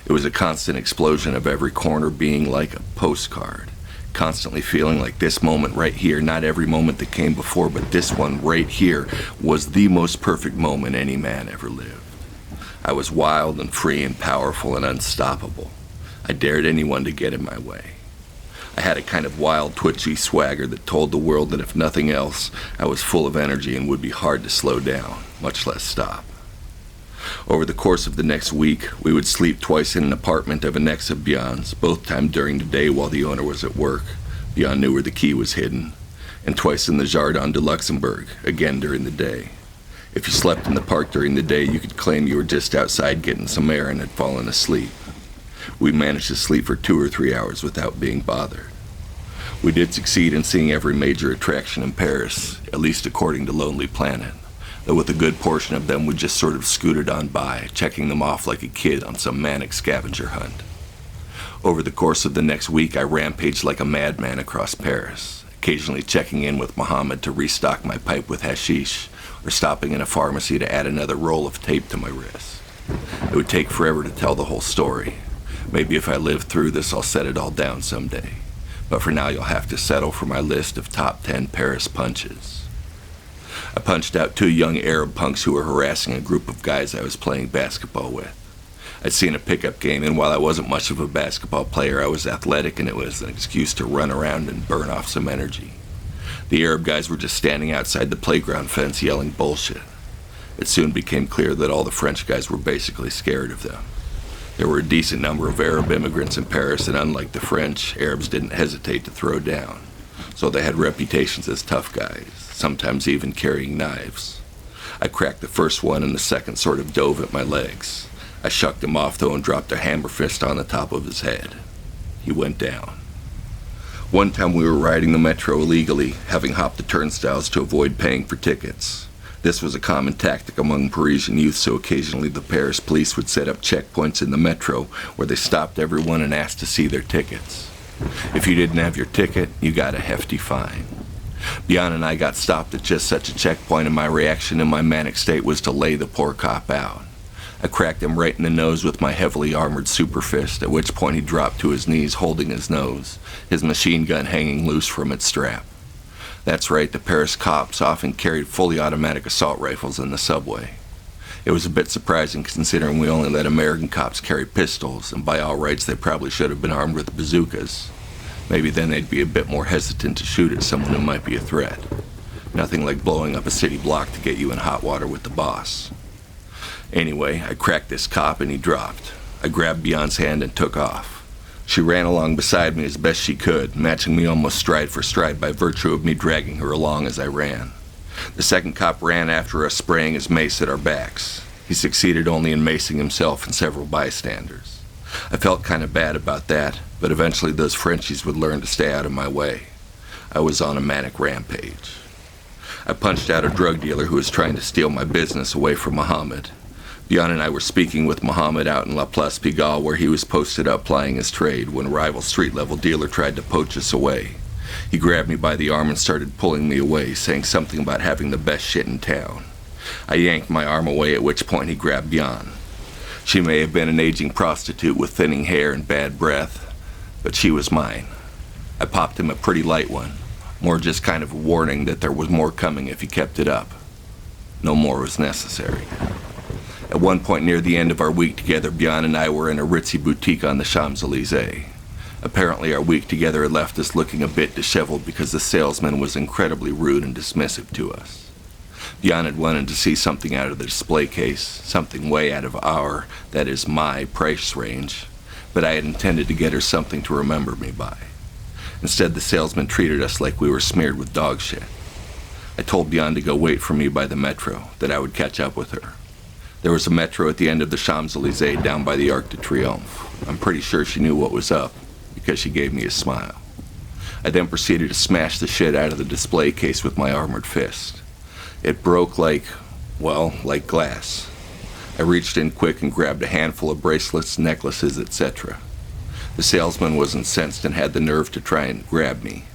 It was a constant explosion of every corner being like a postcard. Constantly feeling like this moment right here, not every moment that came before, but this one right here was the most perfect moment any man ever lived. I was wild and free and powerful and unstoppable. I dared anyone to get in my way. I had a kind of wild, twitchy swagger that told the world that if nothing else, I was full of energy and would be hard to slow down, much less stop. Over the course of the next week, we would sleep twice in an apartment of an ex of Björn's, both times during the day while the owner was at work. Björn knew where the key was hidden. And twice in the Jardin de Luxembourg, again during the day. If you slept in the park during the day, you could claim you were just outside getting some air and had fallen asleep. We managed to sleep for 2 or 3 hours without being bothered. We did succeed in seeing every major attraction in Paris, at least according to Lonely Planet, though with a good portion of them we just sort of scooted on by, checking them off like a kid on some manic scavenger hunt. Over the course of the next week, I rampaged like a madman across Paris, occasionally checking in with Mohammed to restock my pipe with hashish, or stopping in a pharmacy to add another roll of tape to my wrist. It would take forever to tell the whole story. Maybe if I live through this, I'll set it all down someday. But for now, you'll have to settle for my list of top 10 Paris punches. I punched out 2 young Arab punks who were harassing a group of guys I was playing basketball with. I'd seen a pickup game, and while I wasn't much of a basketball player, I was athletic, and it was an excuse to run around and burn off some energy. The Arab guys were just standing outside the playground fence yelling bullshit. It soon became clear that all the French guys were basically scared of them. There were a decent number of Arab immigrants in Paris, and unlike the French, Arabs didn't hesitate to throw down. So they had reputations as tough guys, sometimes even carrying knives. I cracked the first one, and the second sort of dove at my legs. I shucked him off, though, and dropped a hammer fist on the top of his head. He went down. One time we were riding the metro illegally, having hopped the turnstiles to avoid paying for tickets. This was a common tactic among Parisian youth, so occasionally the Paris police would set up checkpoints in the metro where they stopped everyone and asked to see their tickets. If you didn't have your ticket, you got a hefty fine. Björn and I got stopped at just such a checkpoint, and my reaction in my manic state was to lay the poor cop out. I cracked him right in the nose with my heavily armored super fist, at which point he dropped to his knees holding his nose, his machine gun hanging loose from its strap. That's right, the Paris cops often carried fully automatic assault rifles in the subway. It was a bit surprising considering we only let American cops carry pistols, and by all rights they probably should have been armed with bazookas. Maybe then they'd be a bit more hesitant to shoot at someone who might be a threat. Nothing like blowing up a city block to get you in hot water with the boss. Anyway, I cracked this cop and he dropped. I grabbed Björn's hand and took off. She ran along beside me as best she could, matching me almost stride for stride by virtue of me dragging her along as I ran. The second cop ran after us, spraying his mace at our backs. He succeeded only in macing himself and several bystanders. I felt kind of bad about that, but eventually those Frenchies would learn to stay out of my way. I was on a manic rampage. I punched out a drug dealer who was trying to steal my business away from Muhammad. Bjorn and I were speaking with Muhammad out in La Place Pigalle, where he was posted up plying his trade, when a rival street-level dealer tried to poach us away. He grabbed me by the arm and started pulling me away, saying something about having the best shit in town. I yanked my arm away, at which point he grabbed Bjorn. She may have been an aging prostitute with thinning hair and bad breath, but she was mine. I popped him a pretty light one, more just kind of a warning that there was more coming if he kept it up. No more was necessary. At one point near the end of our week together, Bjorn and I were in a ritzy boutique on the Champs-Élysées. Apparently our week together had left us looking a bit disheveled because the salesman was incredibly rude and dismissive to us. Bjorn had wanted to see something out of the display case, something way out of our, that is my, price range, but I had intended to get her something to remember me by. Instead, the salesman treated us like we were smeared with dog shit. I told Bjorn to go wait for me by the metro, that I would catch up with her. There was a metro at the end of the Champs-Élysées down by the Arc de Triomphe. I'm pretty sure she knew what was up, because she gave me a smile. I then proceeded to smash the shit out of the display case with my armored fist. It broke like glass. I reached in quick and grabbed a handful of bracelets, necklaces, etc. The salesman was incensed and had the nerve to try and grab me.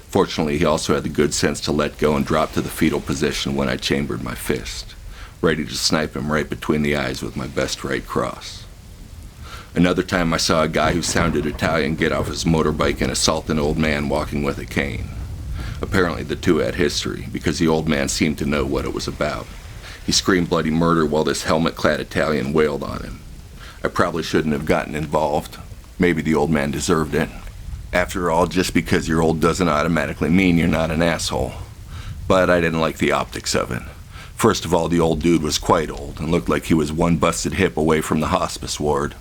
Fortunately, he also had the good sense to let go and drop to the fetal position when I chambered my fist, ready to snipe him right between the eyes with my best right cross. Another time I saw a guy who sounded Italian get off his motorbike and assault an old man walking with a cane. Apparently the two had history, because the old man seemed to know what it was about. He screamed bloody murder while this helmet-clad Italian wailed on him. I probably shouldn't have gotten involved. Maybe the old man deserved it. After all, just because you're old doesn't automatically mean you're not an asshole. But I didn't like the optics of it. First of all, the old dude was quite old and looked like he was one busted hip away from the hospice ward.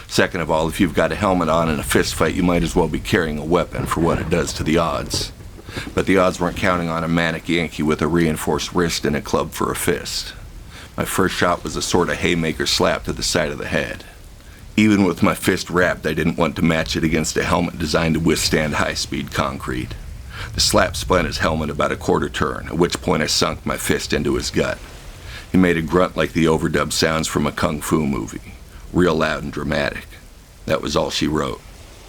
Second of all, if you've got a helmet on in a fist fight, you might as well be carrying a weapon for what it does to the odds. But the odds weren't counting on a manic Yankee with a reinforced wrist and a club for a fist. My first shot was a sort of haymaker slap to the side of the head. Even with my fist wrapped, I didn't want to match it against a helmet designed to withstand high-speed concrete. The slap spun his helmet about a quarter turn, at which point I sunk my fist into his gut. He made a grunt like the overdubbed sounds from a kung fu movie, real loud and dramatic. That was all she wrote.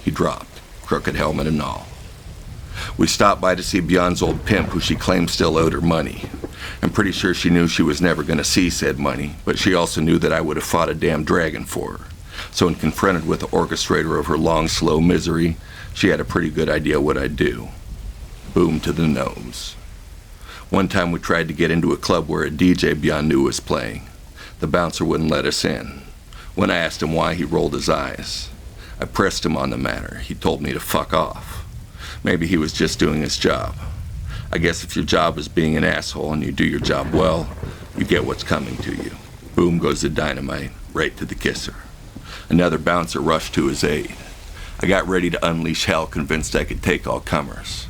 He dropped, crooked helmet and all. We stopped by to see Bjorn's old pimp, who she claimed still owed her money. I'm pretty sure she knew she was never going to see said money, but she also knew that I would have fought a damn dragon for her. So when confronted with the orchestrator of her long, slow misery, she had a pretty good idea what I'd do. Boom to the nose. One time we tried to get into a club where a DJ Bjorn knew was playing. The bouncer wouldn't let us in. When I asked him why, he rolled his eyes. I pressed him on the matter. He told me to fuck off. Maybe he was just doing his job. I guess if your job is being an asshole and you do your job well, you get what's coming to you. Boom goes the dynamite, right to the kisser. Another bouncer rushed to his aid. I got ready to unleash hell, convinced I could take all comers.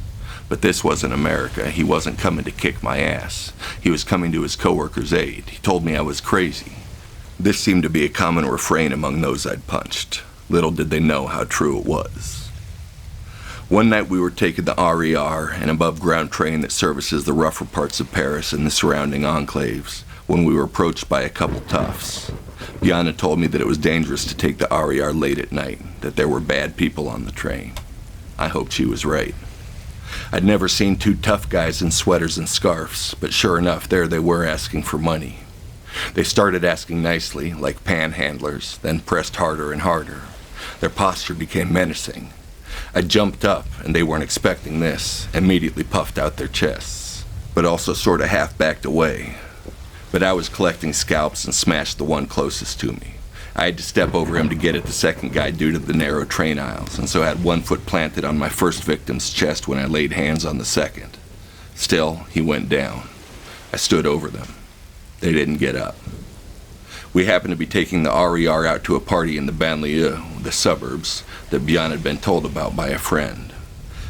But this wasn't America. He wasn't coming to kick my ass. He was coming to his coworker's aid. He told me I was crazy. This seemed to be a common refrain among those I'd punched. Little did they know how true it was. One night we were taking the RER, an above-ground train that services the rougher parts of Paris and the surrounding enclaves, when we were approached by a couple toughs. Bjorn had told me that it was dangerous to take the RER late at night, that there were bad people on the train. I hoped she was right. I'd never seen two tough guys in sweaters and scarves, but sure enough, there they were asking for money. They started asking nicely, like panhandlers, then pressed harder and harder. Their posture became menacing. I jumped up, and they weren't expecting this, immediately puffed out their chests, but also sort of half-backed away. But I was collecting scalps and smashed the one closest to me. I had to step over him to get at the second guy due to the narrow train aisles, and so I had one foot planted on my first victim's chest when I laid hands on the second. Still, he went down. I stood over them. They didn't get up. We happened to be taking the RER out to a party in the banlieue, the suburbs, that Bjorn had been told about by a friend.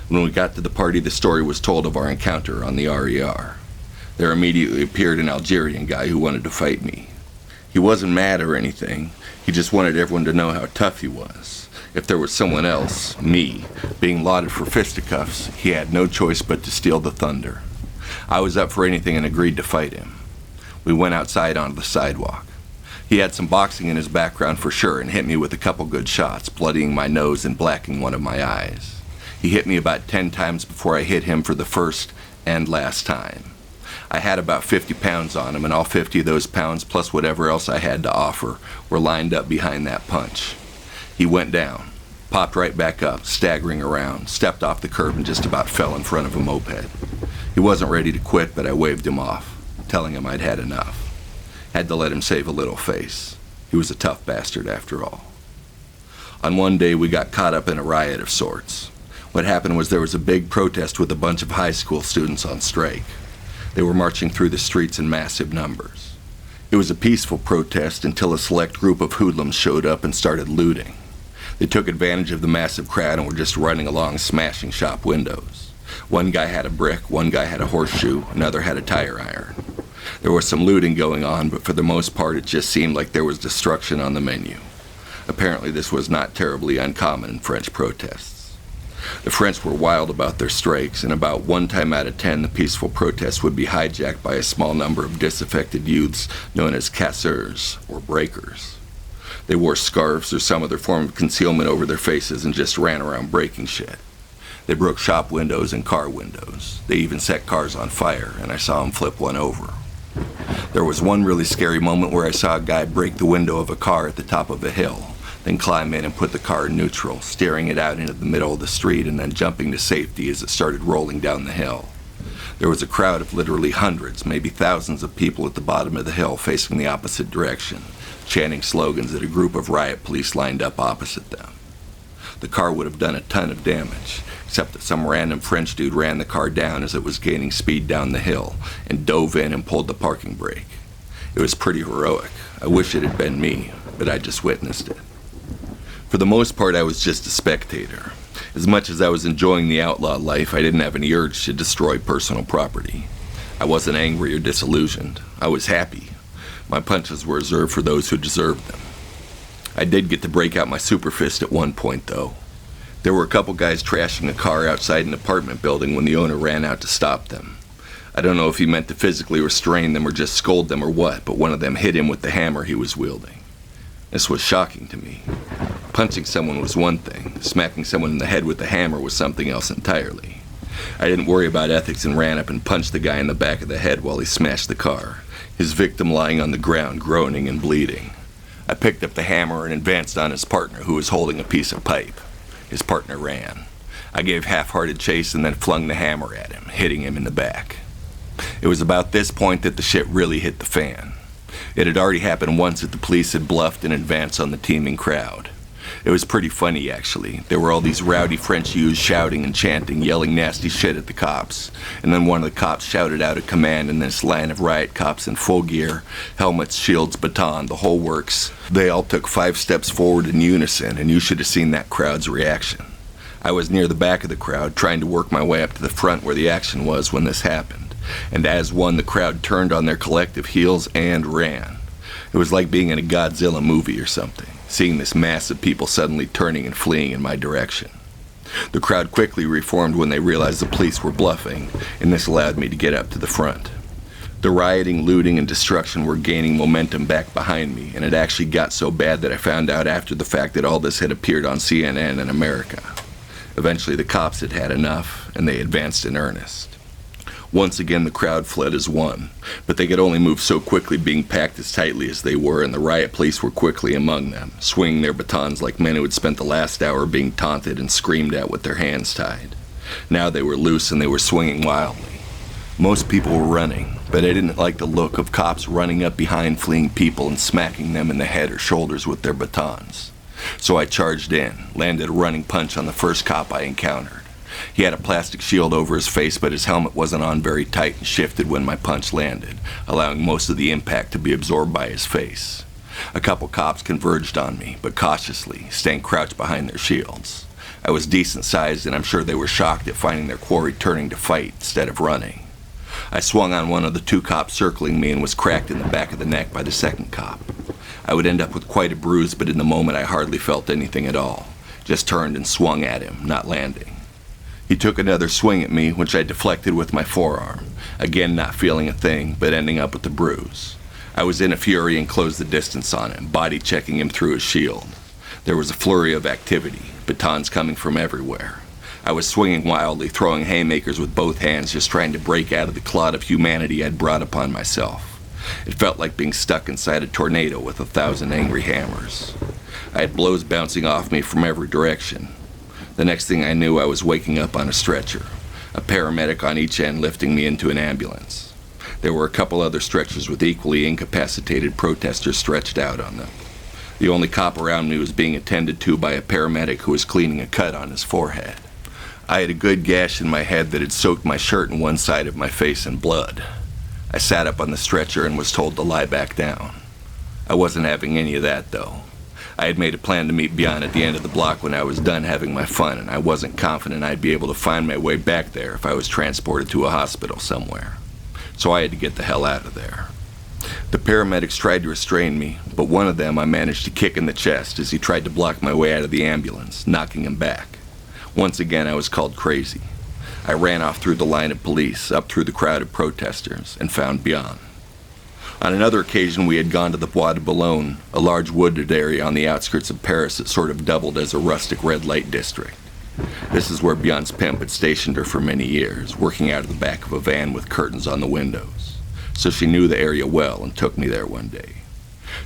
When we got to the party, the story was told of our encounter on the RER. There immediately appeared an Algerian guy who wanted to fight me. He wasn't mad or anything, he just wanted everyone to know how tough he was. If there was someone else, me, being lauded for fisticuffs, he had no choice but to steal the thunder. I was up for anything and agreed to fight him. We went outside onto the sidewalk. He had some boxing in his background for sure and hit me with a couple good shots, bloodying my nose and blacking one of my eyes. He hit me about 10 times before I hit him for the first and last time. I had about 50 pounds on him, and all 50 of those pounds, plus whatever else I had to offer, were lined up behind that punch. He went down, popped right back up, staggering around, stepped off the curb and just about fell in front of a moped. He wasn't ready to quit, but I waved him off, telling him I'd had enough. Had to let him save a little face. He was a tough bastard after all. On one day, we got caught up in a riot of sorts. What happened was there was a big protest with a bunch of high school students on strike. They were marching through the streets in massive numbers. It was a peaceful protest until a select group of hoodlums showed up and started looting. They took advantage of the massive crowd and were just running along smashing shop windows. One guy had a brick, one guy had a horseshoe, another had a tire iron. There was some looting going on, but for the most part it just seemed like there was destruction on the menu. Apparently this was not terribly uncommon in French protests. The French were wild about their strikes, and about 1 time out of 10 the peaceful protest would be hijacked by a small number of disaffected youths known as casseurs, or breakers. They wore scarves or some other form of concealment over their faces and just ran around breaking shit. They broke shop windows and car windows. They even set cars on fire, and I saw them flip one over. There was one really scary moment where I saw a guy break the window of a car at the top of a hill, then climb in and put the car in neutral, staring it out into the middle of the street and then jumping to safety as it started rolling down the hill. There was a crowd of literally hundreds, maybe thousands of people at the bottom of the hill facing the opposite direction, chanting slogans at a group of riot police lined up opposite them. The car would have done a ton of damage, except that some random French dude ran the car down as it was gaining speed down the hill and dove in and pulled the parking brake. It was pretty heroic. I wish it had been me, but I just witnessed it. For the most part, I was just a spectator. As much as I was enjoying the outlaw life, I didn't have any urge to destroy personal property. I wasn't angry or disillusioned. I was happy. My punches were reserved for those who deserved them. I did get to break out my super fist at one point, though. There were a couple guys trashing a car outside an apartment building when the owner ran out to stop them. I don't know if he meant to physically restrain them or just scold them or what, but one of them hit him with the hammer he was wielding. This was shocking to me. Punching someone was one thing. Smacking someone in the head with the hammer was something else entirely. I didn't worry about ethics and ran up and punched the guy in the back of the head while he smashed the car, his victim lying on the ground, groaning and bleeding. I picked up the hammer and advanced on his partner, who was holding a piece of pipe. His partner ran. I gave half-hearted chase and then flung the hammer at him, hitting him in the back. It was about this point that the shit really hit the fan. It had already happened once that the police had bluffed in advance on the teeming crowd. It was pretty funny, actually. There were all these rowdy French youths shouting and chanting, yelling nasty shit at the cops. And then one of the cops shouted out a command, and this line of riot cops in full gear, helmets, shields, baton, the whole works. They all took 5 steps forward in unison, and you should have seen that crowd's reaction. I was near the back of the crowd, trying to work my way up to the front where the action was when this happened. And as one, the crowd turned on their collective heels and ran. It was like being in a Godzilla movie or something, seeing this mass of people suddenly turning and fleeing in my direction. The crowd quickly reformed when they realized the police were bluffing, and this allowed me to get up to the front. The rioting, looting, and destruction were gaining momentum back behind me, and it actually got so bad that I found out after the fact that all this had appeared on CNN in America. Eventually the cops had had enough, and they advanced in earnest. Once again, the crowd fled as one, but they could only move so quickly, being packed as tightly as they were, and the riot police were quickly among them, swinging their batons like men who had spent the last hour being taunted and screamed at with their hands tied. Now they were loose and they were swinging wildly. Most people were running, but I didn't like the look of cops running up behind fleeing people and smacking them in the head or shoulders with their batons. So I charged in, landed a running punch on the first cop I encountered. He had a plastic shield over his face, but his helmet wasn't on very tight and shifted when my punch landed, allowing most of the impact to be absorbed by his face. A couple cops converged on me, but cautiously, staying crouched behind their shields. I was decent sized, and I'm sure they were shocked at finding their quarry turning to fight instead of running. I swung on one of the two cops circling me and was cracked in the back of the neck by the second cop. I would end up with quite a bruise, but in the moment I hardly felt anything at all. Just turned and swung at him, not landing. He took another swing at me, which I deflected with my forearm, again not feeling a thing, but ending up with the bruise. I was in a fury and closed the distance on him, body checking him through his shield. There was a flurry of activity, batons coming from everywhere. I was swinging wildly, throwing haymakers with both hands, just trying to break out of the clod of humanity I'd brought upon myself. It felt like being stuck inside a tornado with 1,000 angry hammers. I had blows bouncing off me from every direction. The next thing I knew, I was waking up on a stretcher, a paramedic on each end lifting me into an ambulance. There were a couple other stretchers with equally incapacitated protesters stretched out on them. The only cop around me was being attended to by a paramedic who was cleaning a cut on his forehead. I had a good gash in my head that had soaked my shirt and one side of my face in blood. I sat up on the stretcher and was told to lie back down. I wasn't having any of that, though. I had made a plan to meet Bjorn at the end of the block when I was done having my fun, and I wasn't confident I'd be able to find my way back there if I was transported to a hospital somewhere. So I had to get the hell out of there. The paramedics tried to restrain me, but one of them I managed to kick in the chest as he tried to block my way out of the ambulance, knocking him back. Once again, I was called crazy. I ran off through the line of police, up through the crowd of protesters, and found Bjorn. On another occasion, we had gone to the Bois de Boulogne, a large wooded area on the outskirts of Paris that sort of doubled as a rustic red light district. This is where Bjorn's pimp had stationed her for many years, working out of the back of a van with curtains on the windows. So she knew the area well and took me there one day.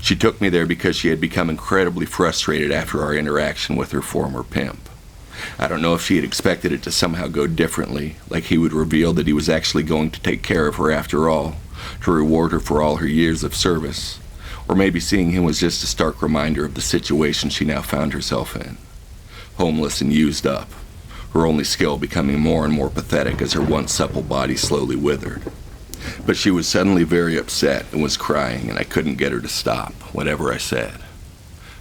She took me there because she had become incredibly frustrated after our interaction with her former pimp. I don't know if she had expected it to somehow go differently, like he would reveal that he was actually going to take care of her after all, to reward her for all her years of service, or maybe seeing him was just a stark reminder of the situation she now found herself in. Homeless and used up, her only skill becoming more and more pathetic as her once supple body slowly withered. But she was suddenly very upset and was crying, and I couldn't get her to stop, whatever I said.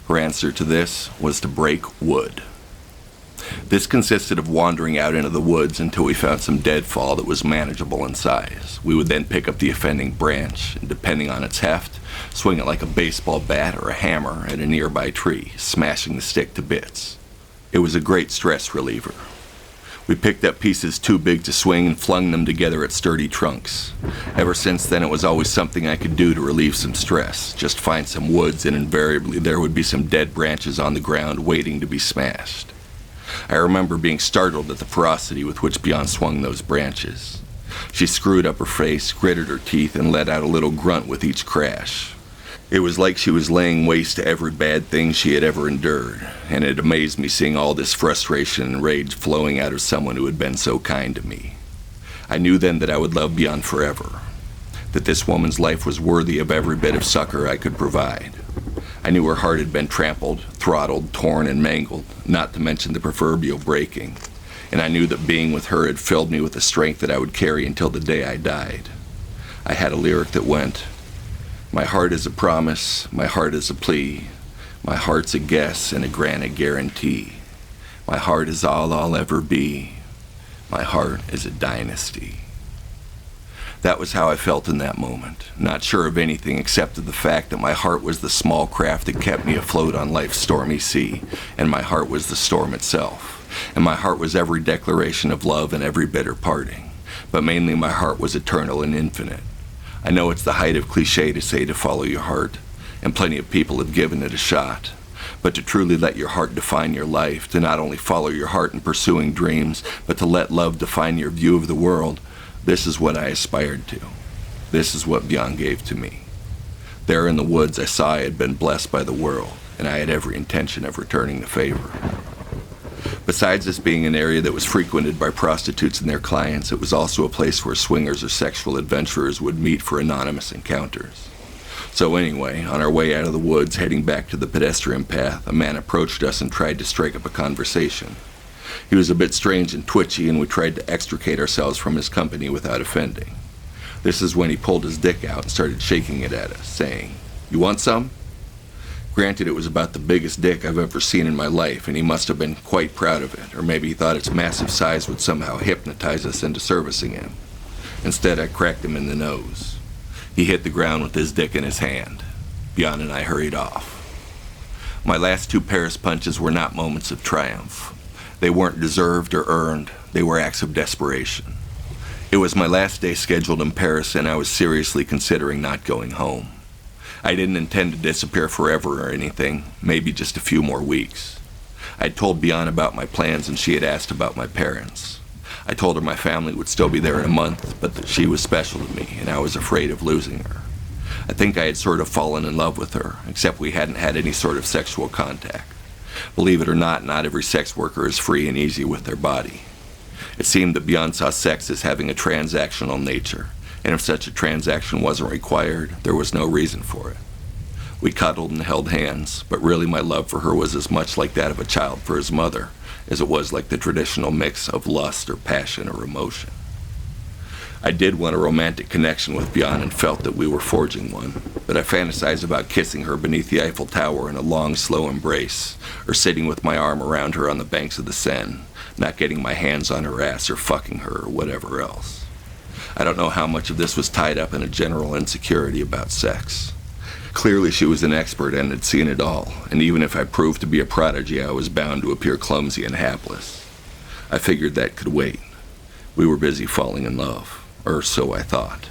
Her answer to this was to break wood. This consisted of wandering out into the woods until we found some deadfall that was manageable in size. We would then pick up the offending branch, and depending on its heft, swing it like a baseball bat or a hammer at a nearby tree, smashing the stick to bits. It was a great stress reliever. We picked up pieces too big to swing and flung them together at sturdy trunks. Ever since then, it was always something I could do to relieve some stress. Just find some woods, and invariably there would be some dead branches on the ground waiting to be smashed. I remember being startled at the ferocity with which Bjorn swung those branches. She screwed up her face, gritted her teeth, and let out a little grunt with each crash. It was like she was laying waste to every bad thing she had ever endured, and it amazed me seeing all this frustration and rage flowing out of someone who had been so kind to me. I knew then that I would love Bjorn forever, that this woman's life was worthy of every bit of succor I could provide. I knew her heart had been trampled, throttled, torn, and mangled, not to mention the proverbial breaking, and I knew that being with her had filled me with the strength that I would carry until the day I died. I had a lyric that went, "My heart is a promise, my heart is a plea, my heart's a guess and a granted guarantee. My heart is all I'll ever be, my heart is a dynasty." That was how I felt in that moment, not sure of anything except of the fact that my heart was the small craft that kept me afloat on life's stormy sea, and my heart was the storm itself, and my heart was every declaration of love and every bitter parting, but mainly my heart was eternal and infinite. I know it's the height of cliche to say to follow your heart, and plenty of people have given it a shot, but to truly let your heart define your life, to not only follow your heart in pursuing dreams, but to let love define your view of the world, this is what I aspired to. This is what Bjorn gave to me. There in the woods I saw I had been blessed by the world, and I had every intention of returning the favor. Besides this being an area that was frequented by prostitutes and their clients, it was also a place where swingers or sexual adventurers would meet for anonymous encounters. So anyway, on our way out of the woods, heading back to the pedestrian path, a man approached us and tried to strike up a conversation. He was a bit strange and twitchy, and we tried to extricate ourselves from his company without offending. This is when he pulled his dick out and started shaking it at us, saying, "You want some?" Granted, it was about the biggest dick I've ever seen in my life, and he must have been quite proud of it, or maybe he thought its massive size would somehow hypnotize us into servicing him. Instead, I cracked him in the nose. He hit the ground with his dick in his hand. Bjorn and I hurried off. My last 2 Paris punches were not moments of triumph. They weren't deserved or earned. They were acts of desperation. It was my last day scheduled in Paris, and I was seriously considering not going home. I didn't intend to disappear forever or anything, maybe just a few more weeks. I'd told Bjorn about my plans, and she had asked about my parents. I told her my family would still be there in a month, but that she was special to me, and I was afraid of losing her. I think I had sort of fallen in love with her, except we hadn't had any sort of sexual contact. Believe it or not every sex worker is free and easy with their body. It seemed that Bjorn saw sex as having a transactional nature, and if such a transaction wasn't required, there was no reason for it. We cuddled and held hands, but really my love for her was as much like that of a child for his mother as it was like the traditional mix of lust or passion or emotion. I did want a romantic connection with Bjorn and felt that we were forging one, but I fantasized about kissing her beneath the Eiffel Tower in a long, slow embrace, or sitting with my arm around her on the banks of the Seine, not getting my hands on her ass or fucking her or whatever else. I don't know how much of this was tied up in a general insecurity about sex. Clearly she was an expert and had seen it all, and even if I proved to be a prodigy, I was bound to appear clumsy and hapless. I figured that could wait. We were busy falling in love, or so I thought.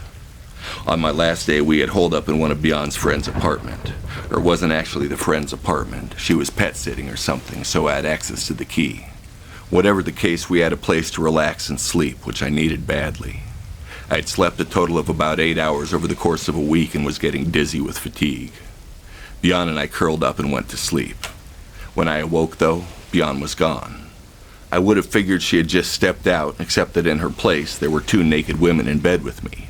On my last day, we had holed up in one of Bjorn's friend's apartment. Or it wasn't actually the friend's apartment. She was pet-sitting or something, so I had access to the key. Whatever the case, we had a place to relax and sleep, which I needed badly. I had slept a total of about 8 hours over the course of a week and was getting dizzy with fatigue. Bjorn and I curled up and went to sleep. When I awoke, though, Bjorn was gone. I would have figured she had just stepped out, except that in her place there were 2 naked women in bed with me.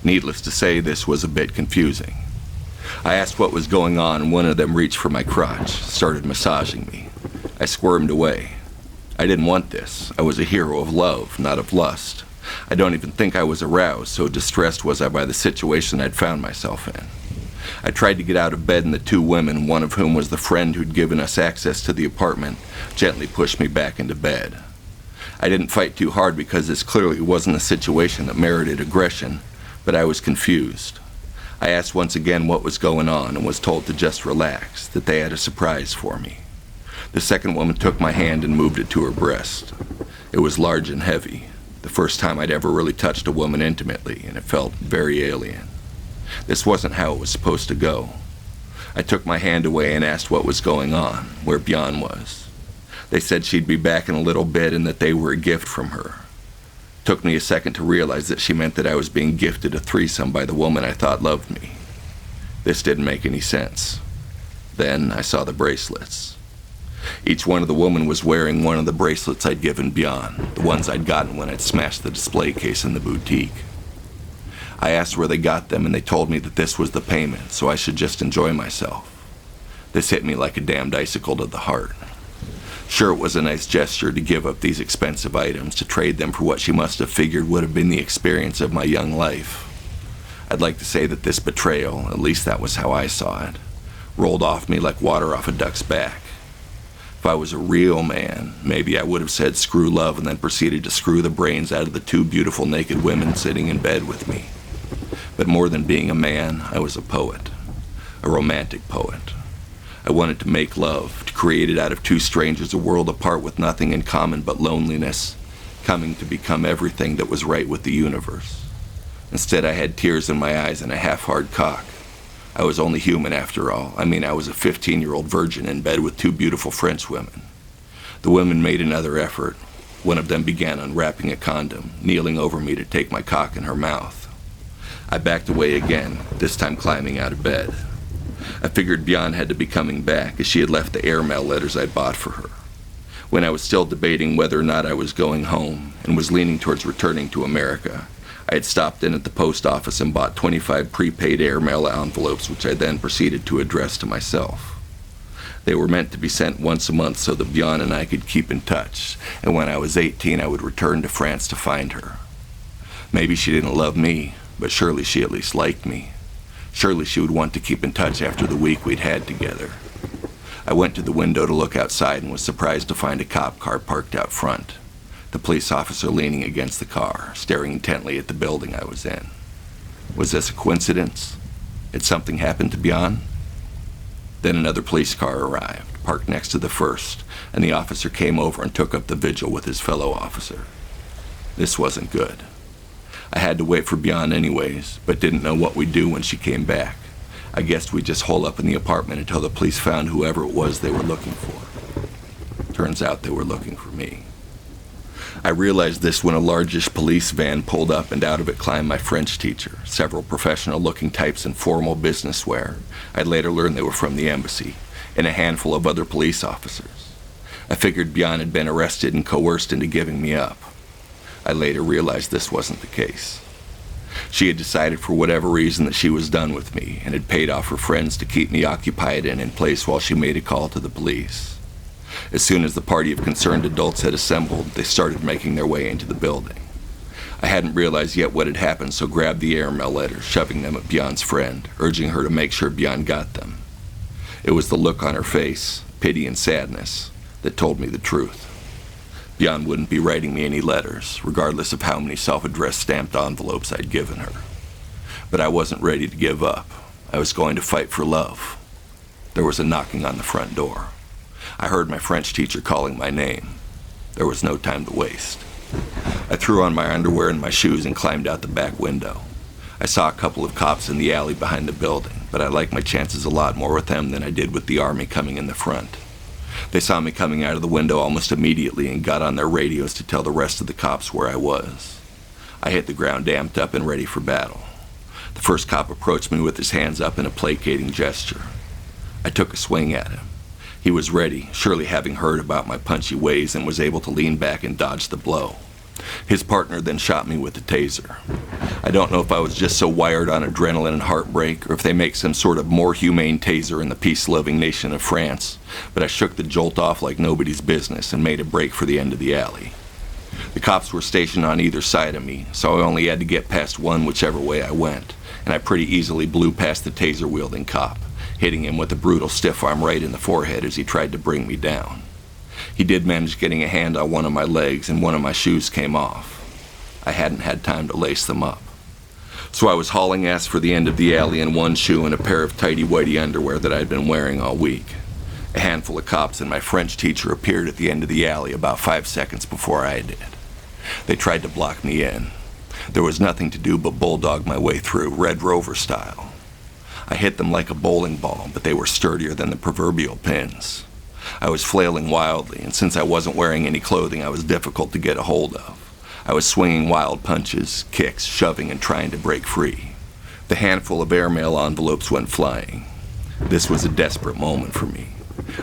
Needless to say, this was a bit confusing. I asked what was going on, and one of them reached for my crotch, started massaging me. I squirmed away. I didn't want this. I was a hero of love, not of lust. I don't even think I was aroused, so distressed was I by the situation I'd found myself in. I tried to get out of bed, and the 2 women, one of whom was the friend who'd given us access to the apartment, gently pushed me back into bed. I didn't fight too hard because this clearly wasn't a situation that merited aggression, but I was confused. I asked once again what was going on and was told to just relax, that they had a surprise for me. The second woman took my hand and moved it to her breast. It was large and heavy, the first time I'd ever really touched a woman intimately, and it felt very alien. This wasn't how it was supposed to go. I took my hand away and asked what was going on, where Bjorn was. They said she'd be back in a little bit and that they were a gift from her. It took me a second to realize that she meant that I was being gifted a threesome by the woman I thought loved me. This didn't make any sense. Then I saw the bracelets. Each one of the women was wearing one of the bracelets I'd given Bjorn, the ones I'd gotten when I'd smashed the display case in the boutique. I asked where they got them, and they told me that this was the payment, so I should just enjoy myself. This hit me like a damned icicle to the heart. Sure, it was a nice gesture to give up these expensive items to trade them for what she must have figured would have been the experience of my young life. I'd like to say that this betrayal, at least that was how I saw it, rolled off me like water off a duck's back. If I was a real man, maybe I would have said screw love and then proceeded to screw the brains out of the 2 beautiful naked women sitting in bed with me. But more than being a man, I was a poet. A romantic poet. I wanted to make love, to create it out of 2 strangers a world apart with nothing in common but loneliness, coming to become everything that was right with the universe. Instead, I had tears in my eyes and a half-hard cock. I was only human after all. I mean, I was a 15-year-old virgin in bed with 2 beautiful French women. The women made another effort. One of them began unwrapping a condom, kneeling over me to take my cock in her mouth. I backed away again, this time climbing out of bed. I figured Bjorn had to be coming back, as she had left the airmail letters I'd bought for her. When I was still debating whether or not I was going home, and was leaning towards returning to America, I had stopped in at the post office and bought 25 prepaid airmail envelopes, which I then proceeded to address to myself. They were meant to be sent once a month so that Bjorn and I could keep in touch, and when I was 18 I would return to France to find her. Maybe she didn't love me, but surely she at least liked me. Surely she would want to keep in touch after the week we'd had together. I went to the window to look outside and was surprised to find a cop car parked out front. The police officer leaning against the car, staring intently at the building I was in. Was this a coincidence? Had something happened to Bjorn? Then another police car arrived, parked next to the first, and the officer came over and took up the vigil with his fellow officer. This wasn't good. I had to wait for Bjorn anyways, but didn't know what we'd do when she came back. I guessed we'd just hole up in the apartment until the police found whoever it was they were looking for. Turns out they were looking for me. I realized this when a largish police van pulled up and out of it climbed my French teacher, several professional-looking types in formal business wear. I'd later learned they were from the embassy, and a handful of other police officers. I figured Bjorn had been arrested and coerced into giving me up. I later realized this wasn't the case. She had decided for whatever reason that she was done with me and had paid off her friends to keep me occupied and in place while she made a call to the police. As soon as the party of concerned adults had assembled, they started making their way into the building. I hadn't realized yet what had happened, so grabbed the airmail letters, shoving them at Bjorn's friend, urging her to make sure Bjorn got them. It was the look on her face, pity and sadness, that told me the truth. Bjorn wouldn't be writing me any letters, regardless of how many self-addressed stamped envelopes I'd given her. But I wasn't ready to give up. I was going to fight for love. There was a knocking on the front door. I heard my French teacher calling my name. There was no time to waste. I threw on my underwear and my shoes and climbed out the back window. I saw a couple of cops in the alley behind the building, but I liked my chances a lot more with them than I did with the army coming in the front. They saw me coming out of the window almost immediately and got on their radios to tell the rest of the cops where I was. I hit the ground amped up and ready for battle. The first cop approached me with his hands up in a placating gesture. I took a swing at him. He was ready, surely having heard about my punchy ways, and was able to lean back and dodge the blow. His partner then shot me with the taser. I don't know if I was just so wired on adrenaline and heartbreak, or if they make some sort of more humane taser in the peace-loving nation of France, but I shook the jolt off like nobody's business and made a break for the end of the alley. The cops were stationed on either side of me, so I only had to get past one whichever way I went, and I pretty easily blew past the taser-wielding cop, hitting him with a brutal stiff arm right in the forehead as he tried to bring me down. He did manage getting a hand on one of my legs, and one of my shoes came off. I hadn't had time to lace them up. So I was hauling ass for the end of the alley in one shoe and a pair of tighty-whitey underwear that I'd been wearing all week. A handful of cops and my French teacher appeared at the end of the alley about 5 seconds before I did. They tried to block me in. There was nothing to do but bulldog my way through, Red Rover style. I hit them like a bowling ball, but they were sturdier than the proverbial pins. I was flailing wildly, and since I wasn't wearing any clothing, I was difficult to get a hold of. I was swinging wild punches, kicks, shoving, and trying to break free. The handful of airmail envelopes went flying. This was a desperate moment for me.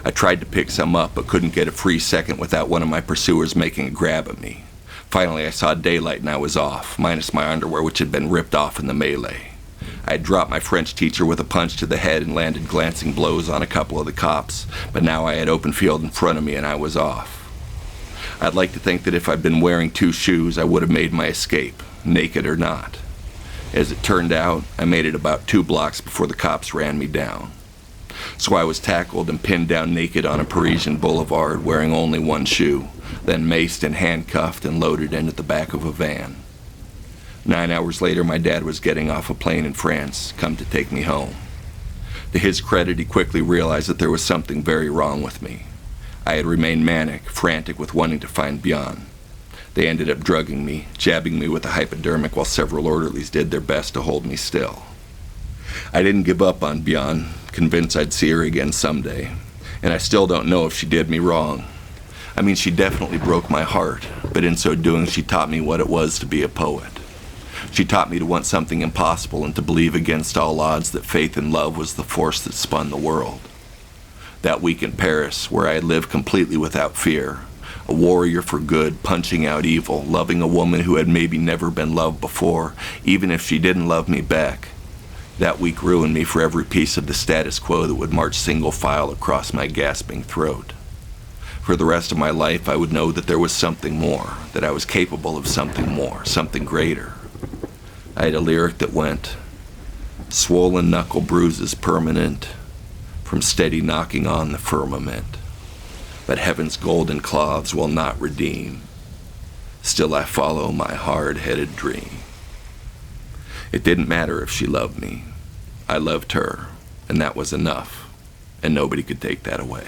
I tried to pick some up, but couldn't get a free second without one of my pursuers making a grab at me. Finally, I saw daylight and I was off, minus my underwear, which had been ripped off in the melee. I had dropped my French teacher with a punch to the head and landed glancing blows on a couple of the cops, but now I had open field in front of me and I was off. I'd like to think that if I'd been wearing 2 shoes, I would have made my escape, naked or not. As it turned out, I made it about 2 blocks before the cops ran me down. So I was tackled and pinned down naked on a Parisian boulevard wearing only 1 shoe, then maced and handcuffed and loaded into the back of a van. 9 hours later, my dad was getting off a plane in France, come to take me home. To his credit, he quickly realized that there was something very wrong with me. I had remained manic, frantic with wanting to find Bjorn. They ended up drugging me, jabbing me with a hypodermic while several orderlies did their best to hold me still. I didn't give up on Bjorn, convinced I'd see her again someday, and I still don't know if she did me wrong. I mean, she definitely broke my heart, but in so doing, she taught me what it was to be a poet. She taught me to want something impossible and to believe against all odds that faith and love was the force that spun the world. That week in Paris, where I had lived completely without fear, a warrior for good, punching out evil, loving a woman who had maybe never been loved before, even if she didn't love me back. That week ruined me for every piece of the status quo that would march single file across my gasping throat. For the rest of my life, I would know that there was something more, that I was capable of something more, something greater. I had a lyric that went, "Swollen knuckle bruises permanent, from steady knocking on the firmament. But heaven's golden cloths will not redeem. Still I follow my hard-headed dream. It didn't matter if she loved me. I loved her, and that was enough, and nobody could take that away.